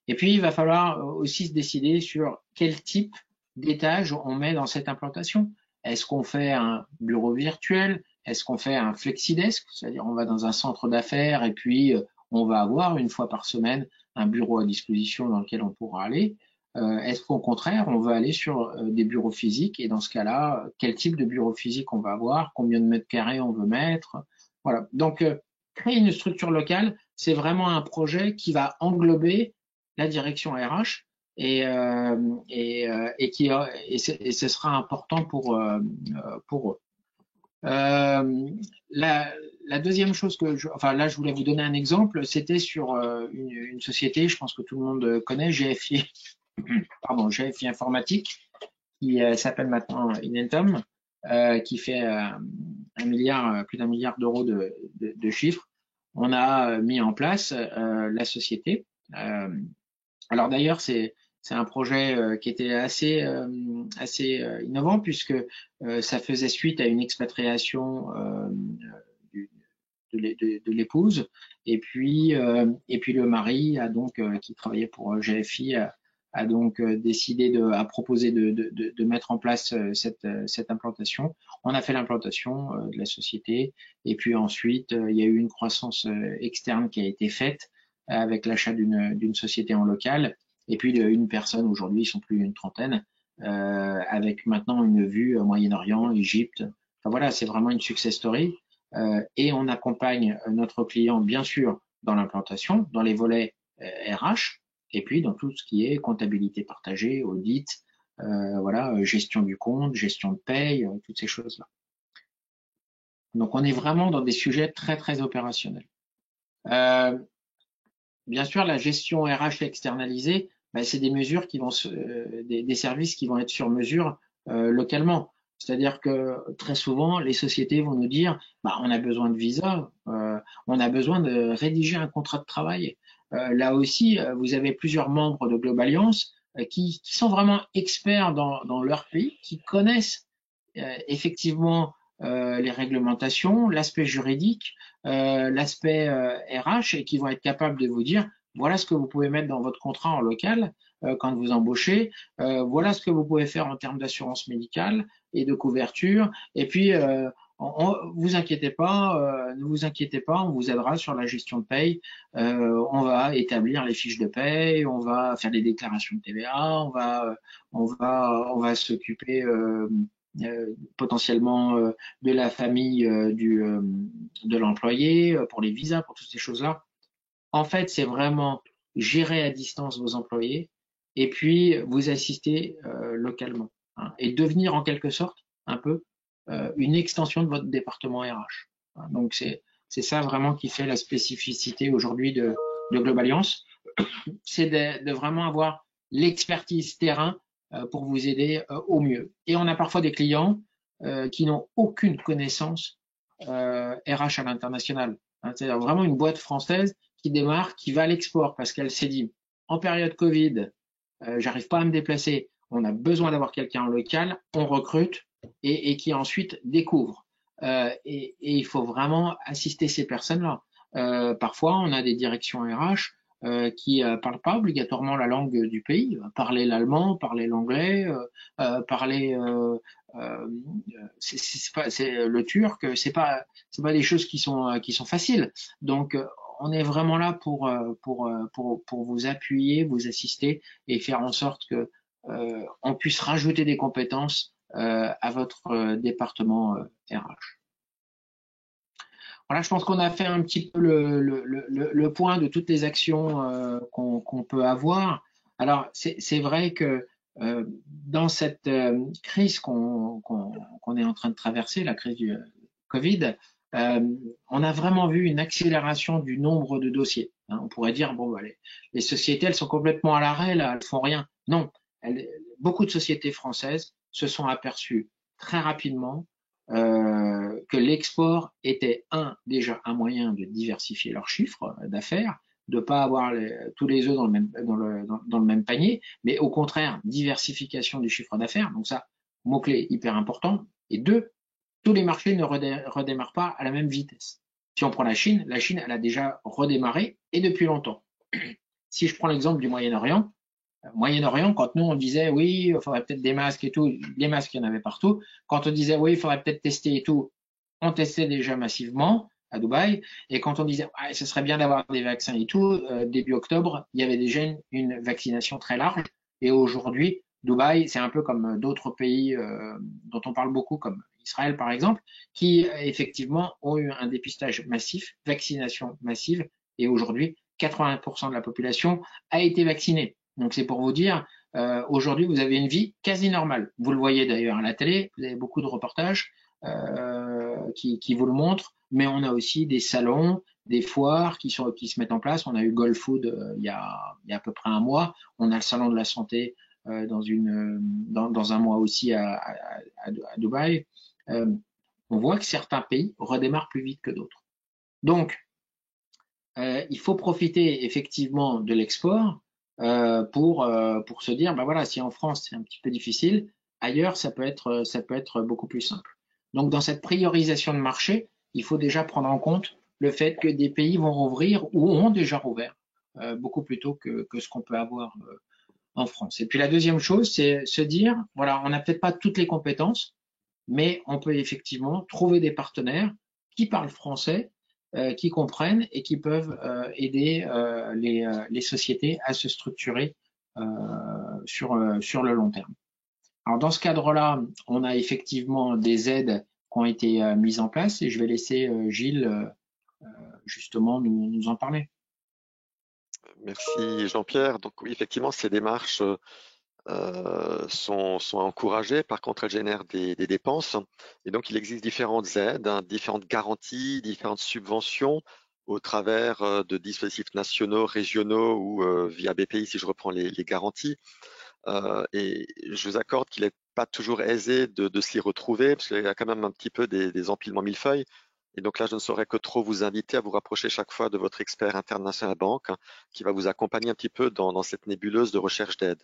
Et puis, il va falloir aussi se décider sur quel type d'étage on met dans cette implantation. Est-ce qu'on fait un bureau virtuel? Est-ce qu'on fait un flexidesk? C'est-à-dire, on va dans un centre d'affaires et puis on va avoir une fois par semaine un bureau à disposition dans lequel on pourra aller. Est-ce qu'au contraire, on va aller sur des bureaux physiques? Et dans ce cas-là, quel type de bureau physique on va avoir? Combien de mètres carrés on veut mettre? Voilà. Donc, créer une structure locale, c'est vraiment un projet qui va englober la direction RH et ce sera important pour eux. La deuxième chose là, je voulais vous donner un exemple, c'était sur une société, je pense que tout le monde connaît, GFI Informatique, qui s'appelle maintenant Inentum, qui fait plus d'1 milliard d'euros de chiffre. On a mis en place la société. Alors d'ailleurs, c'est un projet qui était assez innovant puisque ça faisait suite à une expatriation de l'épouse et puis le mari a donc qui travaillait pour GFI a donc décidé a proposé de mettre en place cette implantation. On a fait l'implantation de la société et puis ensuite il y a eu une croissance externe qui a été faite avec l'achat d'une société en local et puis une personne, aujourd'hui ils sont plus d'une trentaine, avec maintenant une vue Moyen-Orient, Égypte. Enfin voilà, c'est vraiment une success story et on accompagne notre client bien sûr dans l'implantation, dans les volets RH et puis dans tout ce qui est comptabilité partagée, audit, voilà, gestion du compte, gestion de paye, toutes ces choses-là. Donc on est vraiment dans des sujets très très opérationnels. Bien sûr, la gestion RH externalisée, c'est des mesures qui vont des services qui vont être sur mesure localement. C'est-à-dire que très souvent, les sociétés vont nous dire, bah, on a besoin de visa, on a besoin de rédiger un contrat de travail. Là aussi, vous avez plusieurs membres de Global Alliance qui sont vraiment experts dans leur pays, qui connaissent effectivement les réglementations, l'aspect juridique, l'aspect RH, et qui vont être capables de vous dire, voilà ce que vous pouvez mettre dans votre contrat en local quand vous embauchez, voilà ce que vous pouvez faire en termes d'assurance médicale et de couverture, et puis vous inquiétez pas, ne vous inquiétez pas, on vous aidera sur la gestion de paye. On va établir les fiches de paye, on va faire des déclarations de TVA, on va s'occuper potentiellement de la famille de l'employé pour les visas, pour toutes ces choses-là. En fait, c'est vraiment gérer à distance vos employés et puis vous assister localement, hein, et devenir en quelque sorte un peu une extension de votre département RH. Hein. Donc c'est ça vraiment qui fait la spécificité aujourd'hui de Global Alliance, c'est de vraiment avoir l'expertise terrain pour vous aider au mieux. Et on a parfois des clients qui n'ont aucune connaissance RH à l'international. Hein, c'est vraiment une boîte française qui démarre, qui va à l'export parce qu'elle s'est dit, en période Covid, j'arrive pas à me déplacer, on a besoin d'avoir quelqu'un en local, on recrute et qui ensuite découvre. Et il faut vraiment assister ces personnes-là. Parfois, on a des directions RH qui parlent pas obligatoirement la langue du pays, parler l'allemand, parler l'anglais, parler c'est le turc, c'est pas des choses qui sont faciles. Donc on est vraiment là pour vous appuyer, vous assister et faire en sorte que on puisse rajouter des compétences à votre département RH. Voilà, je pense qu'on a fait un petit peu le point de toutes les actions qu'on peut avoir. Alors, c'est vrai que dans cette crise qu'on est en train de traverser, la crise du Covid, on a vraiment vu une accélération du nombre de dossiers. Hein. On pourrait dire, bon, bah, les sociétés, elles sont complètement à l'arrêt, là, elles font rien. Non, beaucoup de sociétés françaises se sont aperçues très rapidement que l'export était déjà un moyen de diversifier leurs chiffres d'affaires, de ne pas avoir tous les œufs dans le même panier, mais au contraire, diversification du chiffre d'affaires. Donc ça, mot-clé hyper important. Et deux, tous les marchés ne redémarrent pas à la même vitesse. Si on prend la Chine, elle a déjà redémarré et depuis longtemps. Si je prends l'exemple du Moyen-Orient, quand nous on disait oui, il faudrait peut-être des masques et tout, les masques il y en avait partout. Quand on disait oui, il faudrait peut-être tester et tout, on testait déjà massivement à Dubaï. Et quand on disait ah, ce serait bien d'avoir des vaccins et tout, début octobre, il y avait déjà une vaccination très large. Et aujourd'hui, Dubaï, c'est un peu comme d'autres pays dont on parle beaucoup, comme Israël par exemple, qui effectivement ont eu un dépistage massif, vaccination massive, et aujourd'hui, 80% de la population a été vaccinée. Donc c'est pour vous dire, aujourd'hui vous avez une vie quasi normale. Vous le voyez d'ailleurs à la télé, vous avez beaucoup de reportages qui vous le montrent, mais on a aussi des salons, des foires qui se mettent en place. On a eu Gulf Food il y a à peu près un mois. On a le salon de la santé dans un mois aussi à Dubaï. On voit que certains pays redémarrent plus vite que d'autres. Donc, il faut profiter effectivement de l'export pour se dire, ben voilà, si en France c'est un petit peu difficile, ailleurs ça peut être beaucoup plus simple. Donc dans cette priorisation de marché, il faut déjà prendre en compte le fait que des pays vont rouvrir ou ont déjà rouvert beaucoup plus tôt que ce qu'on peut avoir en France. Et puis la deuxième chose, c'est se dire, voilà, on n'a peut-être pas toutes les compétences, mais on peut effectivement trouver des partenaires qui parlent français, qui comprennent et qui peuvent aider les sociétés à se structurer sur le long terme. Alors dans ce cadre-là, on a effectivement des aides qui ont été mises en place et je vais laisser Gilles justement nous en parler. Merci Jean-Pierre. Donc oui, effectivement, ces démarches sont encouragées. Par contre, elles génèrent des dépenses. Et donc, il existe différentes aides, hein, différentes garanties, différentes subventions au travers de dispositifs nationaux, régionaux ou via BPI, si je reprends les garanties. Et je vous accorde qu'il est pas toujours aisé de s'y retrouver, parce qu'il y a quand même un petit peu des empilements millefeuilles. Et donc là, je ne saurais que trop vous inviter à vous rapprocher chaque fois de votre expert international banque, hein, qui va vous accompagner un petit peu dans cette nébuleuse de recherche d'aide.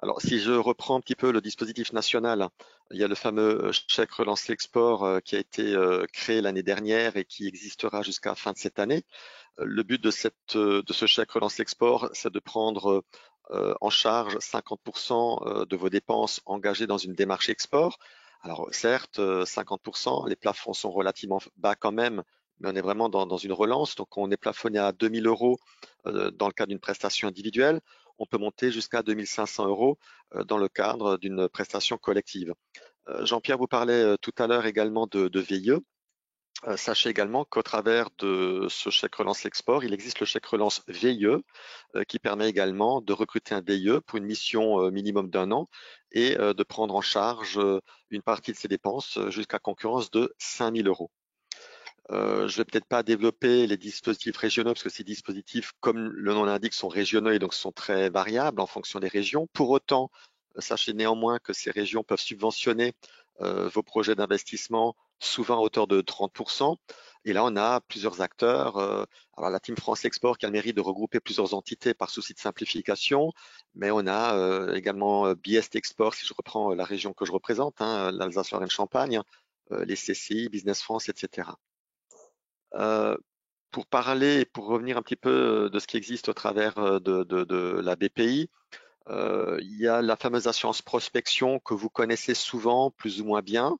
Alors, si je reprends un petit peu le dispositif national, hein, il y a le fameux chèque relance l'export qui a été créé l'année dernière et qui existera jusqu'à la fin de cette année. Le but de ce chèque relance l'export, c'est de prendre en charge 50% de vos dépenses engagées dans une démarche export. Alors certes, 50%, les plafonds sont relativement bas quand même, mais on est vraiment dans une relance. Donc on est plafonné à 2 000 euros dans le cadre d'une prestation individuelle. On peut monter jusqu'à 2 500 euros dans le cadre d'une prestation collective. Jean-Pierre vous parlait tout à l'heure également de VIE. Sachez également qu'au travers de ce chèque relance export, il existe le chèque relance VIE qui permet également de recruter un VIE pour une mission minimum d'1 an et de prendre en charge une partie de ses dépenses jusqu'à concurrence de 5 000 euros. Je ne vais peut-être pas développer les dispositifs régionaux parce que ces dispositifs, comme le nom l'indique, sont régionaux et donc sont très variables en fonction des régions. Pour autant, sachez néanmoins que ces régions peuvent subventionner vos projets d'investissement souvent à hauteur de 30%. Et là, on a plusieurs acteurs. Alors, la Team France Export qui a le mérite de regrouper plusieurs entités par souci de simplification, mais on a également Biest Export, si je reprends la région que je représente, hein, l'Alsace-Lorraine-Champagne, les CCI, Business France, etc. Pour parler et pour revenir un petit peu de ce qui existe au travers de la BPI, il y a la fameuse assurance prospection que vous connaissez souvent, plus ou moins bien.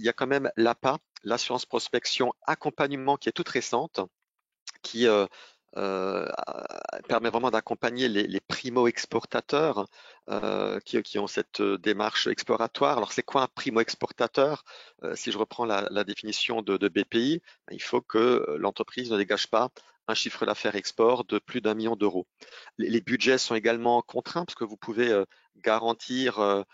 Il y a quand même l'APA, l'assurance prospection accompagnement, qui est toute récente, qui permet vraiment d'accompagner les primo-exportateurs qui ont cette démarche exploratoire. Alors, c'est quoi un primo-exportateur? Si je reprends la définition de BPI, il faut que l'entreprise ne dégage pas un chiffre d'affaires export de plus d'1 million d'euros. Les budgets sont également contraints parce que vous pouvez garantir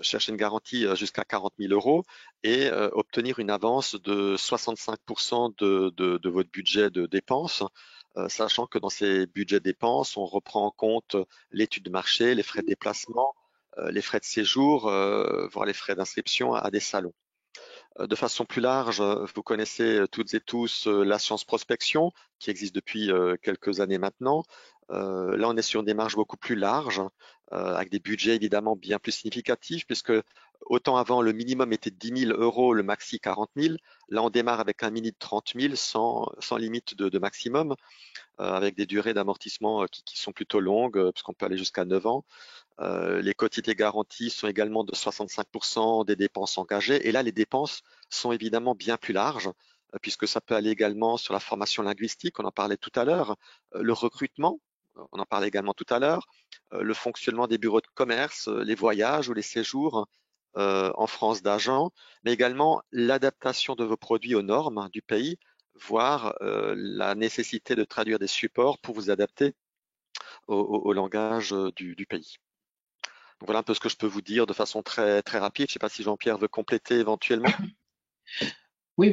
chercher une garantie jusqu'à 40 000 euros et obtenir une avance de 65% de votre budget de dépenses, sachant que dans ces budgets de dépenses, on reprend en compte l'étude de marché, les frais de déplacement, les frais de séjour, voire les frais d'inscription à des salons. De façon plus large, vous connaissez toutes et tous l'assurance prospection qui existe depuis quelques années maintenant. Là, on est sur une démarche beaucoup plus large, avec des budgets évidemment bien plus significatifs, puisque autant avant le minimum était 10 000 euros, le maxi 40 000. Là, on démarre avec un mini de 30 000 sans limite de maximum, avec des durées d'amortissement qui sont plutôt longues, puisqu'on peut aller jusqu'à 9 ans. Les quotités garanties sont également de 65% des dépenses engagées. Et là, les dépenses sont évidemment bien plus larges, puisque ça peut aller également sur la formation linguistique, on en parlait tout à l'heure, le recrutement, on en parlait également tout à l'heure, le fonctionnement des bureaux de commerce, les voyages ou les séjours en France d'agents, mais également l'adaptation de vos produits aux normes du pays, voire la nécessité de traduire des supports pour vous adapter au langage du pays. Donc voilà un peu ce que je peux vous dire de façon très, très rapide. Je ne sais pas si Jean-Pierre veut compléter éventuellement. Oui,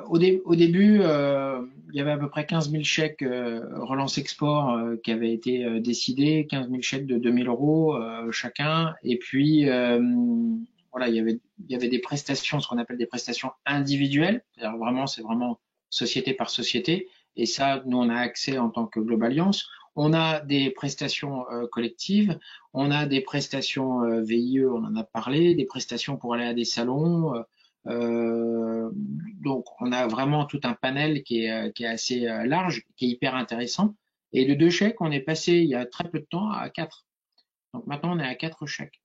au début, il y avait à peu près 15 000 chèques relance export qui avaient été décidés, 15 000 chèques de 2 000 euros chacun. Et puis, voilà, il y avait des prestations, ce qu'on appelle des prestations individuelles. C'est-à-dire vraiment, c'est vraiment société par société. Et ça, nous, on a accès en tant que Globalliance. On a des prestations collectives, on a des prestations VIE, on en a parlé, des prestations pour aller à des salons. Donc, on a vraiment tout un panel qui est assez large, qui est hyper intéressant. Et de 2 chèques, on est passé il y a très peu de temps à 4. Donc maintenant, on est à 4 chèques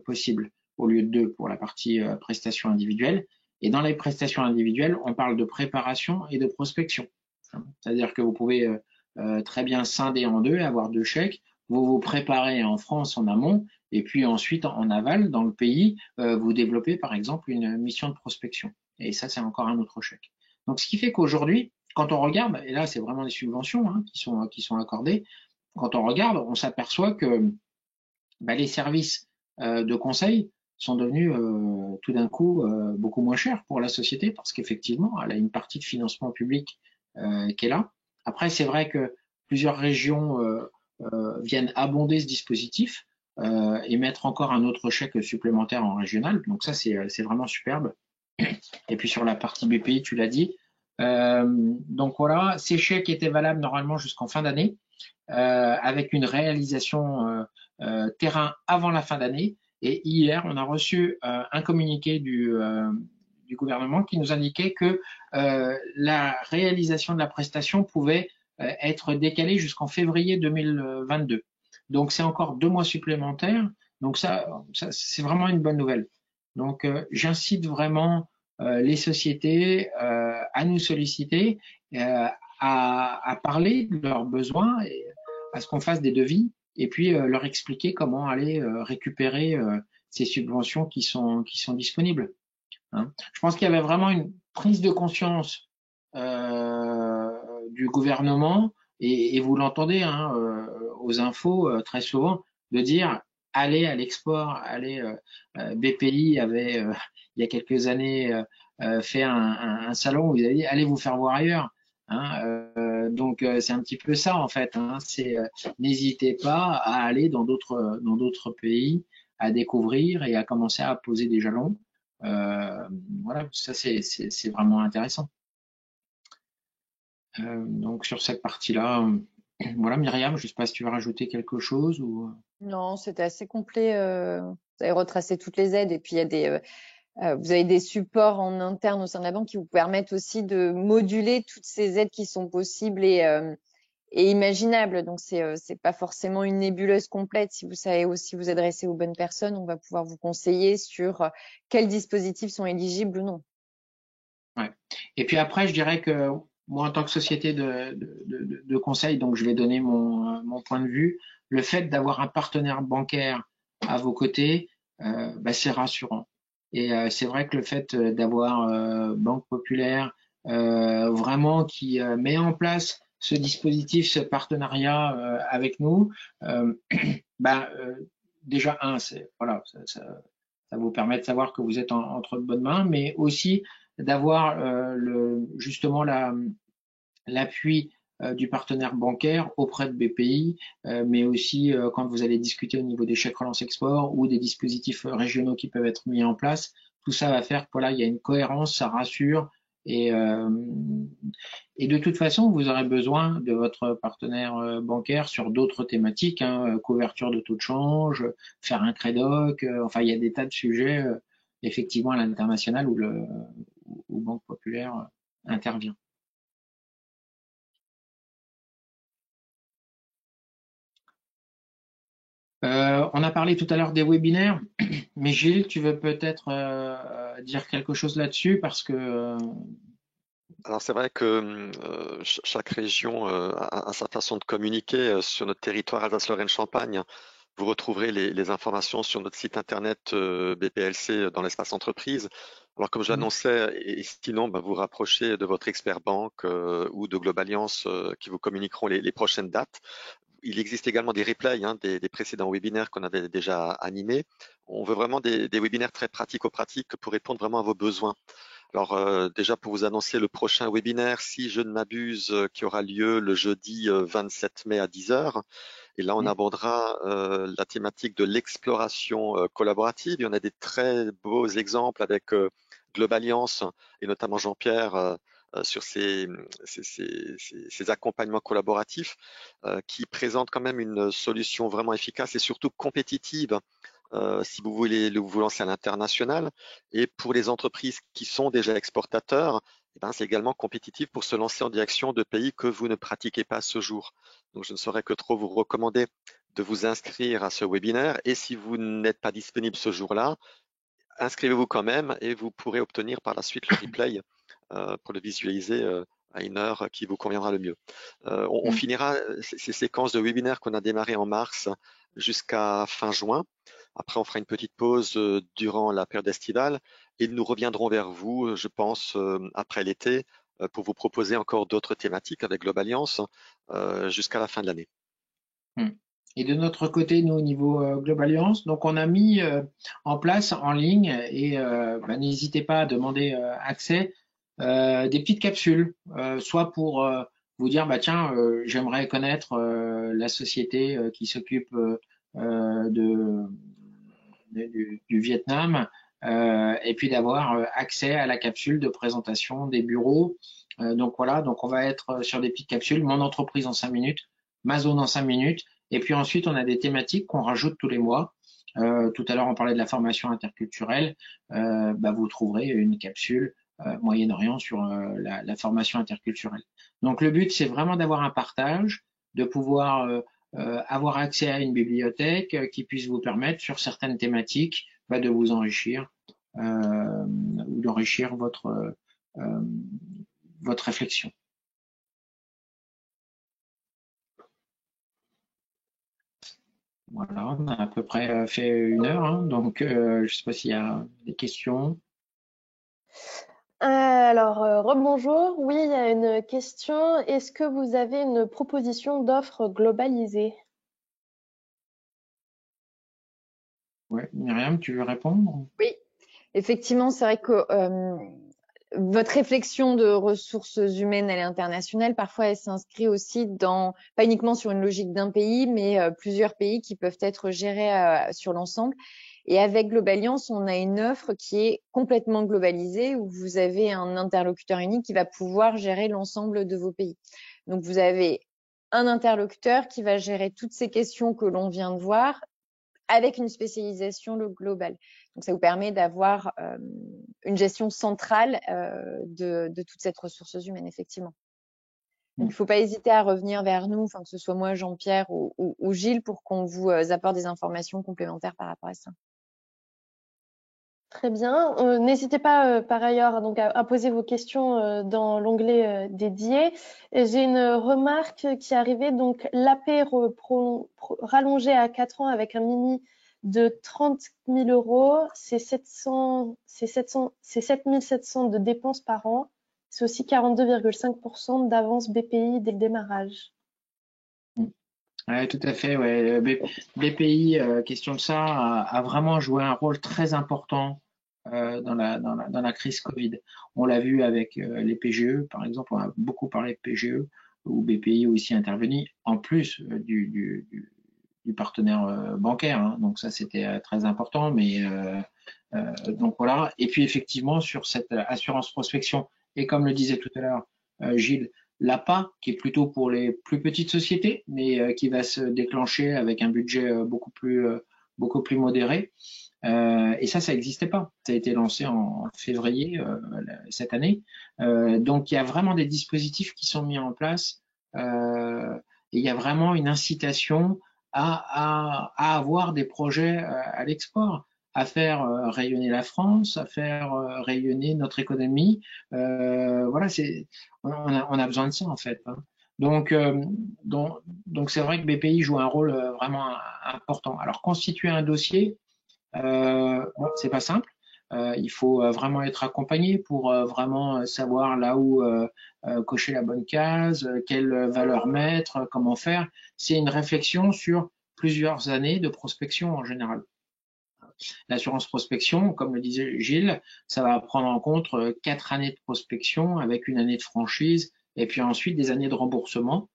possibles au lieu de 2 pour la partie prestations individuelles. Et dans les prestations individuelles, on parle de préparation et de prospection. C'est-à-dire que vous pouvez très bien scinder en 2 et avoir 2 chèques. Vous vous préparez en France en amont et puis ensuite en aval, dans le pays, vous développez par exemple une mission de prospection. Et ça, c'est encore un autre chèque. Donc, ce qui fait qu'aujourd'hui, quand on regarde, et là, c'est vraiment des subventions hein, qui sont accordées, quand on regarde, on s'aperçoit que les services de conseil sont devenus tout d'un coup beaucoup moins chers pour la société parce qu'effectivement, elle a une partie de financement public qui est là. Après, c'est vrai que plusieurs régions viennent abonder ce dispositif. et mettre encore un autre chèque supplémentaire en régional. Donc ça, c'est vraiment superbe. Et puis sur la partie BPI, tu l'as dit. Donc voilà, ces chèques étaient valables normalement jusqu'en fin d'année, avec une réalisation terrain avant la fin d'année. Et hier, on a reçu un communiqué du gouvernement qui nous indiquait que la réalisation de la prestation pouvait être décalée jusqu'en février 2022. Donc c'est encore 2 mois supplémentaires. Donc ça c'est vraiment une bonne nouvelle. Donc j'incite vraiment les sociétés à nous solliciter, à parler de leurs besoins, et à ce qu'on fasse des devis et puis leur expliquer comment aller récupérer ces subventions qui sont disponibles. Hein. Je pense qu'il y avait vraiment une prise de conscience du gouvernement, et vous l'entendez hein, aux infos très souvent, de dire allez à l'export, allez. BPI avait il y a quelques années fait un salon où ils avaient dit allez vous faire voir ailleurs. Hein, donc c'est un petit peu ça en fait. Hein, c'est n'hésitez pas à aller dans d'autres pays, à découvrir et à commencer à poser des jalons. Voilà, ça c'est vraiment intéressant. Donc sur cette partie-là, voilà Myriam, je ne sais pas si tu veux rajouter quelque chose ou. Non, c'était assez complet. Vous avez retracé toutes les aides et puis il y a vous avez des supports en interne au sein de la banque qui vous permettent aussi de moduler toutes ces aides qui sont possibles et imaginables. Donc c'est pas forcément une nébuleuse complète. Si vous savez aussi vous adresser aux bonnes personnes, on va pouvoir vous conseiller sur quels dispositifs sont éligibles ou non. Ouais. Et puis après, je dirais que moi, en tant que société de conseil, donc je vais donner mon point de vue, le fait d'avoir un partenaire bancaire à vos côtés, c'est rassurant. Et c'est vrai que le fait d'avoir Banque Populaire vraiment qui met en place ce dispositif, ce partenariat avec nous, déjà voilà, ça vous permet de savoir que vous êtes entre de bonnes mains, mais aussi d'avoir justement l'appui du partenaire bancaire auprès de BPI, mais aussi quand vous allez discuter au niveau des chèques relance export ou des dispositifs régionaux qui peuvent être mis en place, tout ça va faire que voilà, il y a une cohérence, ça rassure. Et de toute façon, vous aurez besoin de votre partenaire bancaire sur d'autres thématiques, hein, couverture de taux de change, faire un crédoc, enfin il y a des tas de sujets effectivement à l'international où Banque Populaire intervient. On a parlé tout à l'heure des webinaires, mais Gilles, tu veux peut-être dire quelque chose là-dessus parce que Alors c'est vrai que chaque région a sa façon de communiquer. Sur notre territoire Alsace-Lorraine-Champagne, vous retrouverez les informations sur notre site internet BPLC dans l'espace entreprise. Alors comme j'annonçais, et sinon vous rapprochez de votre expert banque ou de Globalliance qui vous communiqueront les prochaines dates. Il existe également des replays des précédents webinaires qu'on avait déjà animés. On veut vraiment des webinaires très pratico-pratiques pour répondre vraiment à vos besoins. Alors déjà pour vous annoncer le prochain webinaire, si je ne m'abuse, qui aura lieu le jeudi 27 mai à 10 heures. Et là, on abordera la thématique de l'exploration collaborative. Il y en a des très beaux exemples avec Globalliance et notamment Jean-Pierre sur ces accompagnements collaboratifs qui présentent quand même une solution vraiment efficace et surtout compétitive si vous voulez vous lancer à l'international. Et pour les entreprises qui sont déjà exportateurs, c'est également compétitif pour se lancer en direction de pays que vous ne pratiquez pas à ce jour. Donc, je ne saurais que trop vous recommander de vous inscrire à ce webinaire. Et si vous n'êtes pas disponible ce jour-là, inscrivez-vous quand même et vous pourrez obtenir par la suite le replay pour le visualiser à une heure qui vous conviendra le mieux. On finira ces séquences de webinaires qu'on a démarré en mars jusqu'à fin juin. Après, on fera une petite pause durant la période estivale et nous reviendrons vers vous, je pense, après l'été pour vous proposer encore d'autres thématiques avec Globalliance jusqu'à la fin de l'année. Et de notre côté, nous, au niveau Globalliance, donc on a mis en place en ligne et n'hésitez pas à demander accès des petites capsules, soit pour vous dire tiens, j'aimerais connaître la société qui s'occupe du Vietnam, et puis d'avoir accès à la capsule de présentation des bureaux. Donc voilà, donc on va être sur des petites capsules, mon entreprise en 5 minutes, ma zone en 5 minutes, et puis ensuite on a des thématiques qu'on rajoute tous les mois. Tout à l'heure on parlait de la formation interculturelle, vous trouverez une capsule Moyen-Orient sur la formation interculturelle. Donc le but c'est vraiment d'avoir un partage, de pouvoir avoir accès à une bibliothèque qui puisse vous permettre sur certaines thématiques de vous enrichir ou d'enrichir votre réflexion. Voilà, on a à peu près fait 1 heure, hein, donc je ne sais pas s'il y a des questions. Alors, rebonjour. Oui, il y a une question. Est-ce que vous avez une proposition d'offre globalisée? Ouais, Myriam, tu veux répondre? Oui, effectivement, c'est vrai que votre réflexion de ressources humaines, elle est internationale. Parfois, elle s'inscrit aussi dans, pas uniquement sur une logique d'un pays, mais plusieurs pays qui peuvent être gérés sur l'ensemble. Et avec Globaliance, on a une offre qui est complètement globalisée où vous avez un interlocuteur unique qui va pouvoir gérer l'ensemble de vos pays. Donc, vous avez un interlocuteur qui va gérer toutes ces questions que l'on vient de voir avec une spécialisation globale. Donc, ça vous permet d'avoir une gestion centrale de toute cette ressource humaine, effectivement. Donc, il ne faut pas hésiter à revenir vers nous, enfin, que ce soit moi, Jean-Pierre ou Gilles, pour qu'on vous apporte des informations complémentaires par rapport à ça. Très bien. N'hésitez pas par ailleurs donc à poser vos questions dans l'onglet dédié. J'ai une remarque qui est arrivée. Donc l'AP rallongé à 4 ans avec un mini de 30 000 euros, c'est 7 700 de dépenses par an. C'est aussi 42,5% d'avance BPI dès le démarrage. Ouais, tout à fait. Ouais. BPI, question de ça, a vraiment joué un rôle très important dans la crise Covid. On l'a vu avec les PGE, par exemple, on a beaucoup parlé de PGE, où BPI est aussi intervenu, en plus du partenaire bancaire. Hein. Donc ça, c'était très important. Mais donc voilà. Et puis effectivement, sur cette assurance prospection, et comme le disait tout à l'heure Gilles, l'APA, qui est plutôt pour les plus petites sociétés, mais qui va se déclencher avec un budget beaucoup plus modéré. Et ça n'existait pas. Ça a été lancé en février cette année. Donc, il y a vraiment des dispositifs qui sont mis en place. Et il y a vraiment une incitation à avoir des projets à l'export, à faire rayonner la France, à faire rayonner notre économie. Voilà, on a besoin de ça en fait. Hein. Donc, c'est vrai que BPI joue un rôle vraiment important. Alors, constituer un dossier, c'est pas simple. Il faut vraiment être accompagné pour vraiment savoir là où cocher la bonne case, quelle valeur mettre, comment faire. C'est une réflexion sur plusieurs années de prospection en général. L'assurance prospection, comme le disait Gilles, ça va prendre en compte 4 années de prospection avec une année de franchise et puis ensuite des années de remboursement.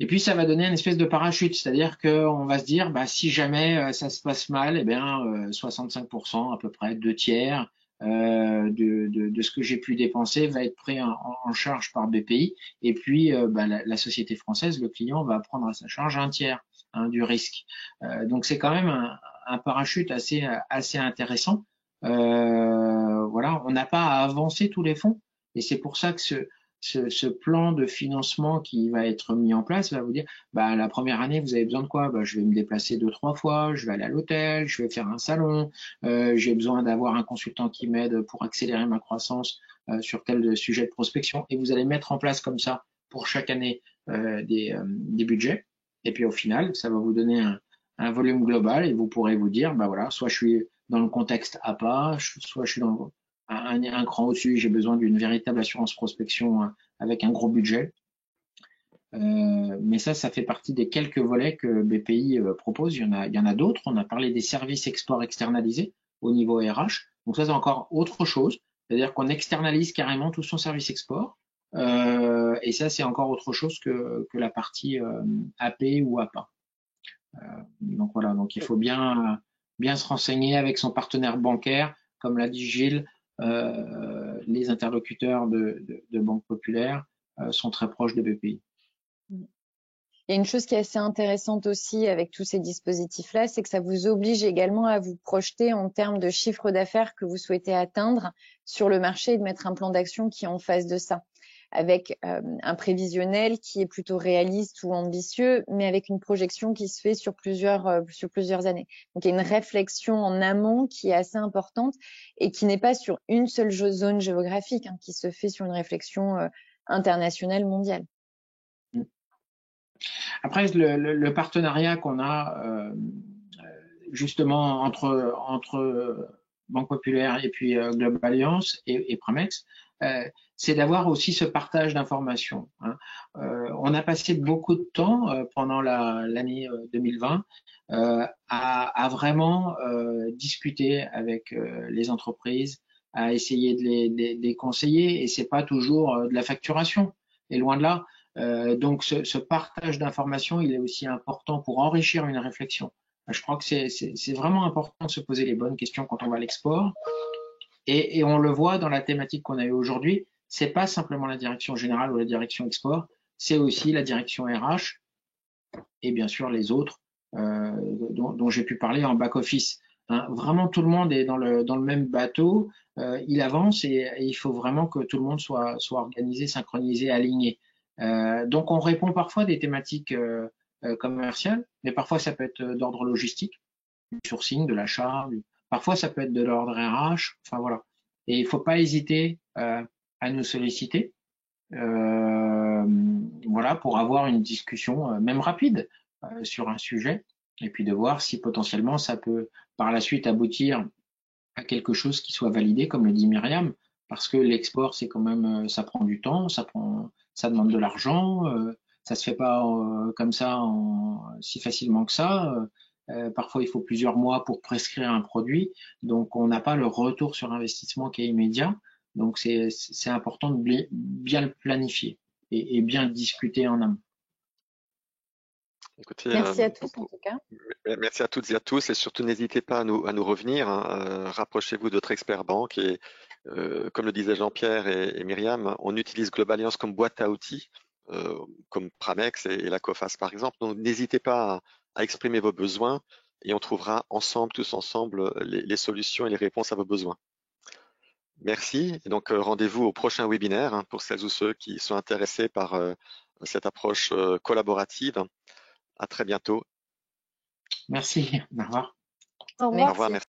Et puis ça va donner une espèce de parachute, c'est-à-dire qu'on va se dire, si jamais ça se passe mal, 65% à peu près, 2/3 de ce que j'ai pu dépenser va être pris en charge par BPI. Et puis la société française, le client va prendre à sa charge 1/3 du risque. Donc c'est quand même un parachute assez intéressant. Voilà, on n'a pas à avancer tous les fonds, et c'est pour ça que ce plan de financement qui va être mis en place va vous dire, la première année, vous avez besoin de quoi? Je vais me déplacer 2-3 fois, je vais aller à l'hôtel, je vais faire un salon, j'ai besoin d'avoir un consultant qui m'aide pour accélérer ma croissance sur tel sujet de prospection. Et vous allez mettre en place comme ça pour chaque année des budgets. Et puis au final, ça va vous donner un volume global et vous pourrez vous dire, voilà, soit je suis dans le contexte APA, soit je suis dans un cran au-dessus, j'ai besoin d'une véritable assurance prospection avec un gros budget. Mais ça fait partie des quelques volets que BPI propose. Il y en a d'autres. On a parlé des services export externalisés au niveau RH. Donc ça, c'est encore autre chose. C'est-à-dire qu'on externalise carrément tout son service export. Et ça, c'est encore autre chose que la partie AP ou APA. Donc voilà, donc il faut bien se renseigner avec son partenaire bancaire, comme l'a dit Gilles. Les interlocuteurs de Banque Populaire sont très proches de BPI. Il y a une chose qui est assez intéressante aussi avec tous ces dispositifs-là, c'est que ça vous oblige également à vous projeter en termes de chiffre d'affaires que vous souhaitez atteindre sur le marché et de mettre un plan d'action qui est en face de ça, avec un prévisionnel qui est plutôt réaliste ou ambitieux, mais avec une projection qui se fait sur plusieurs années. Donc il y a une réflexion en amont qui est assez importante et qui n'est pas sur une seule zone géographique, qui se fait sur une réflexion internationale, mondiale. Après, le partenariat qu'on a justement entre Banque Populaire et puis Global Alliance et Pramex, c'est d'avoir aussi ce partage d'informations. On a passé beaucoup de temps pendant l'année 2020 à vraiment discuter avec les entreprises, à essayer de les conseiller, et c'est pas toujours de la facturation, et loin de là. Donc ce partage d'informations, il est aussi important pour enrichir une réflexion. Je crois que c'est vraiment important de se poser les bonnes questions quand on va à l'export. Et on le voit dans la thématique qu'on a eue aujourd'hui, c'est pas simplement la direction générale ou la direction export, c'est aussi la direction RH et bien sûr les autres dont j'ai pu parler en back-office. Vraiment, tout le monde est dans le même bateau, il avance et il faut vraiment que tout le monde soit organisé, synchronisé, aligné. Donc, on répond parfois à des thématiques commerciales, mais parfois ça peut être d'ordre logistique, du sourcing, de l'achat, parfois ça peut être de l'ordre RH, enfin voilà. Et il ne faut pas hésiter à nous solliciter, voilà, pour avoir une discussion, même rapide, sur un sujet, et puis de voir si potentiellement ça peut par la suite aboutir à quelque chose qui soit validé, comme le dit Myriam, parce que l'export, c'est quand même, ça prend du temps, ça demande de l'argent, ça se fait pas comme ça si facilement que ça. Parfois, il faut plusieurs mois pour prescrire un produit, donc on n'a pas le retour sur investissement qui est immédiat. Donc c'est important de bien le planifier et bien discuter en amont. Écoutez, merci à tous en tout cas. Merci à toutes et à tous, et surtout n'hésitez pas à nous revenir. Rapprochez-vous d'autres experts banques et comme le disaient Jean-Pierre et Myriam, on utilise Global Alliance comme boîte à outils, comme Pramex et la Coface par exemple. Donc n'hésitez pas à exprimer vos besoins et on trouvera ensemble, tous ensemble, les solutions et les réponses à vos besoins. Merci. Et donc rendez-vous au prochain webinaire pour celles ou ceux qui sont intéressés par cette approche collaborative. À très bientôt. Merci. Au revoir. Au revoir. Au revoir. Merci.